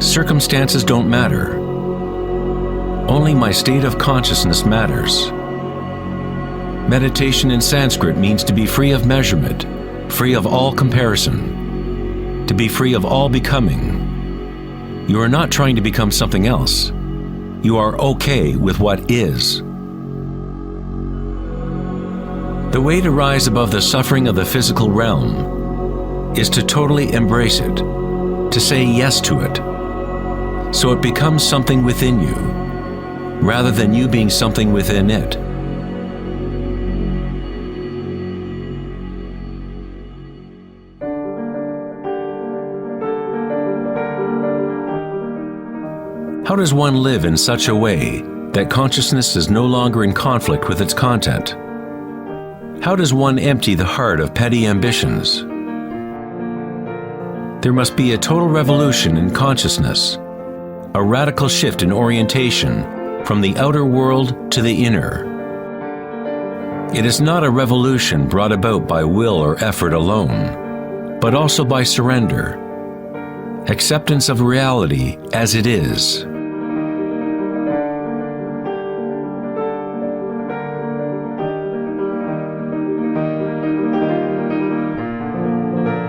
Circumstances don't matter. Only my state of consciousness matters. Meditation in Sanskrit means to be free of measurement, free of all comparison, to be free of all becoming. You are not trying to become something else. You are okay with what is. The way to rise above the suffering of the physical realm is to totally embrace it, to say yes to it, so it becomes something within you, rather than you being something within it. How does one live in such a way that consciousness is no longer in conflict with its content? How does one empty the heart of petty ambitions? There must be a total revolution in consciousness, a radical shift in orientation from the outer world to the inner. It is not a revolution brought about by will or effort alone, but also by surrender, acceptance of reality as it is.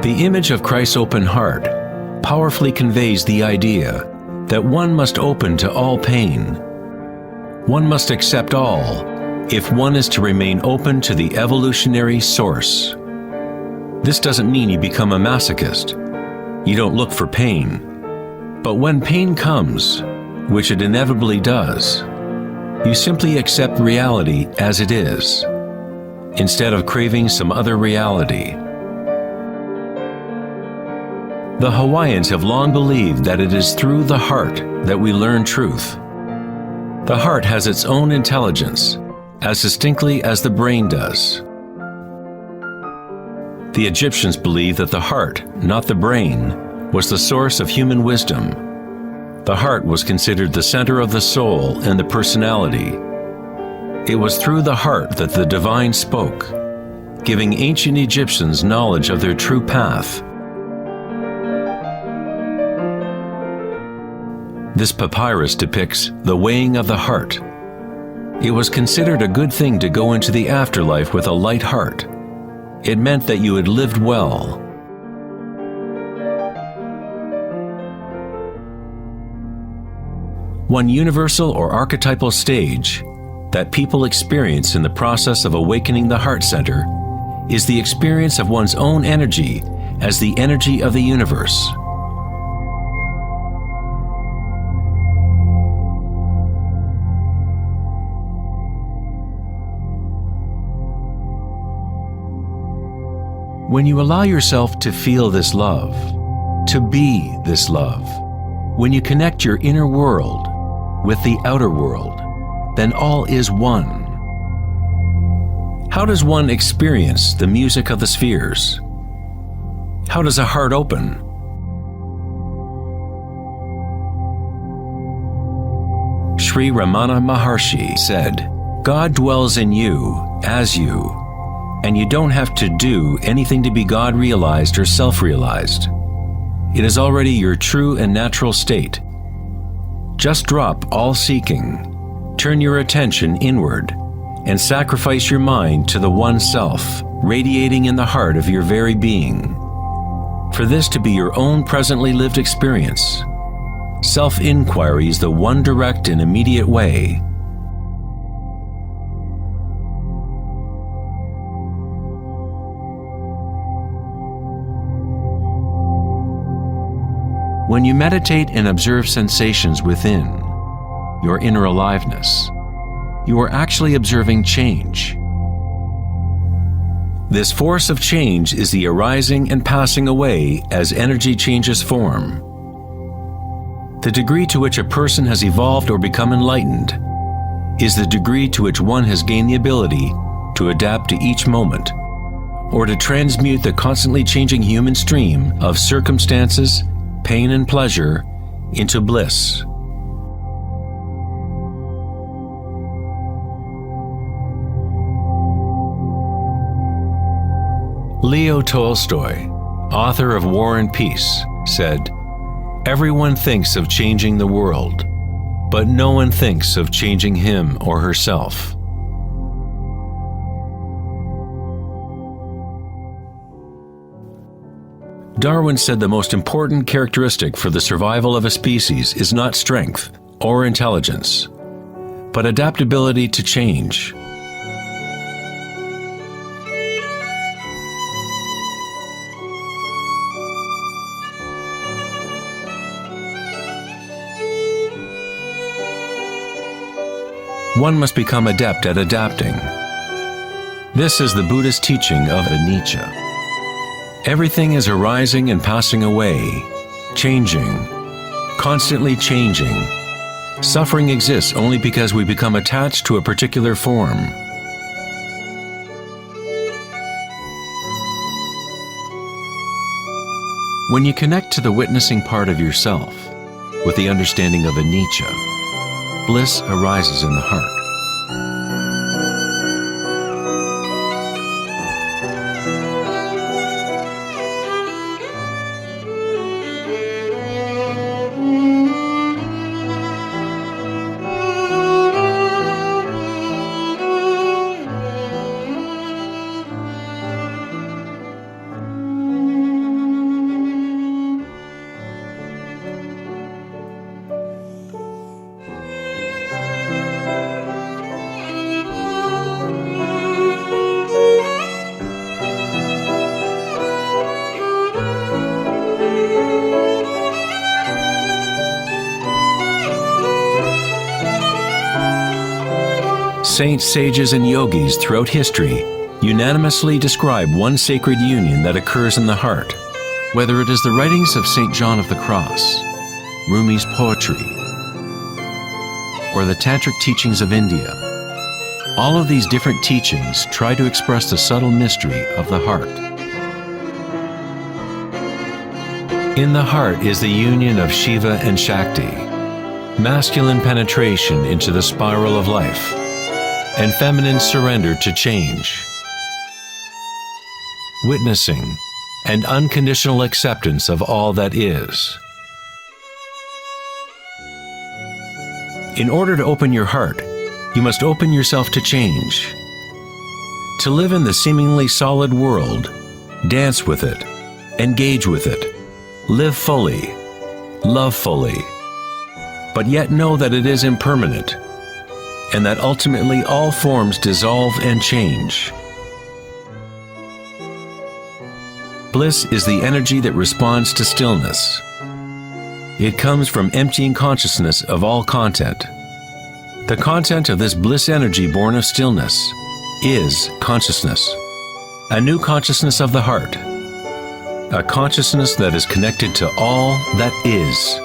The image of Christ's open heart powerfully conveys the idea that one must open to all pain. One must accept all if one is to remain open to the evolutionary source. This doesn't mean you become a masochist. You don't look for pain. But when pain comes, which it inevitably does, you simply accept reality as it is, instead of craving some other reality. The Hawaiians have long believed that it is through the heart that we learn truth. The heart has its own intelligence, as distinctly as the brain does. The Egyptians believed that the heart, not the brain, was the source of human wisdom. The heart was considered the center of the soul and the personality. It was through the heart that the divine spoke, giving ancient Egyptians knowledge of their true path. This papyrus depicts the weighing of the heart. It was considered a good thing to go into the afterlife with a light heart. It meant that you had lived well. One universal or archetypal stage that people experience in the process of awakening the heart center is the experience of one's own energy as the energy of the universe. When you allow yourself to feel this love, to be this love, when you connect your inner world with the outer world, then all is one. How does one experience the music of the spheres? How does a heart open? Sri Ramana Maharshi said, "God dwells in you, as you, and you don't have to do anything to be God-realized or self-realized. It is already your true and natural state. Just drop all seeking, turn your attention inward, and sacrifice your mind to the one self, radiating in the heart of your very being. For this to be your own presently lived experience, self-inquiry is the one direct and immediate way. When you meditate and observe sensations within, your inner aliveness, you are actually observing change. This force of change is the arising and passing away as energy changes form. The degree to which a person has evolved or become enlightened is the degree to which one has gained the ability to adapt to each moment, or to transmute the constantly changing human stream of circumstances, pain and pleasure, into bliss. Leo Tolstoy, author of War and Peace, said, "Everyone thinks of changing the world, but no one thinks of changing him or herself." Darwin said the most important characteristic for the survival of a species is not strength or intelligence, but adaptability to change. One must become adept at adapting. This is the Buddhist teaching of anicca. Everything is arising and passing away, changing, constantly changing. Suffering exists only because we become attached to a particular form. When you connect to the witnessing part of yourself with the understanding of anicca, bliss arises in the heart. Saints, sages, and yogis throughout history unanimously describe one sacred union that occurs in the heart. Whether it is the writings of St. John of the Cross, Rumi's poetry, or the tantric teachings of India, all of these different teachings try to express the subtle mystery of the heart. In the heart is the union of Shiva and Shakti, masculine penetration into the spiral of life, and feminine surrender to change, witnessing and unconditional acceptance of all that is. In order to open your heart, you must open yourself to change. To live in the seemingly solid world, dance with it, engage with it, live fully, love fully. but yet know that it is impermanent, and that ultimately all forms dissolve and change. Bliss is the energy that responds to stillness. It comes from emptying consciousness of all content. The content of this bliss energy born of stillness is consciousness, a new consciousness of the heart, a consciousness that is connected to all that is.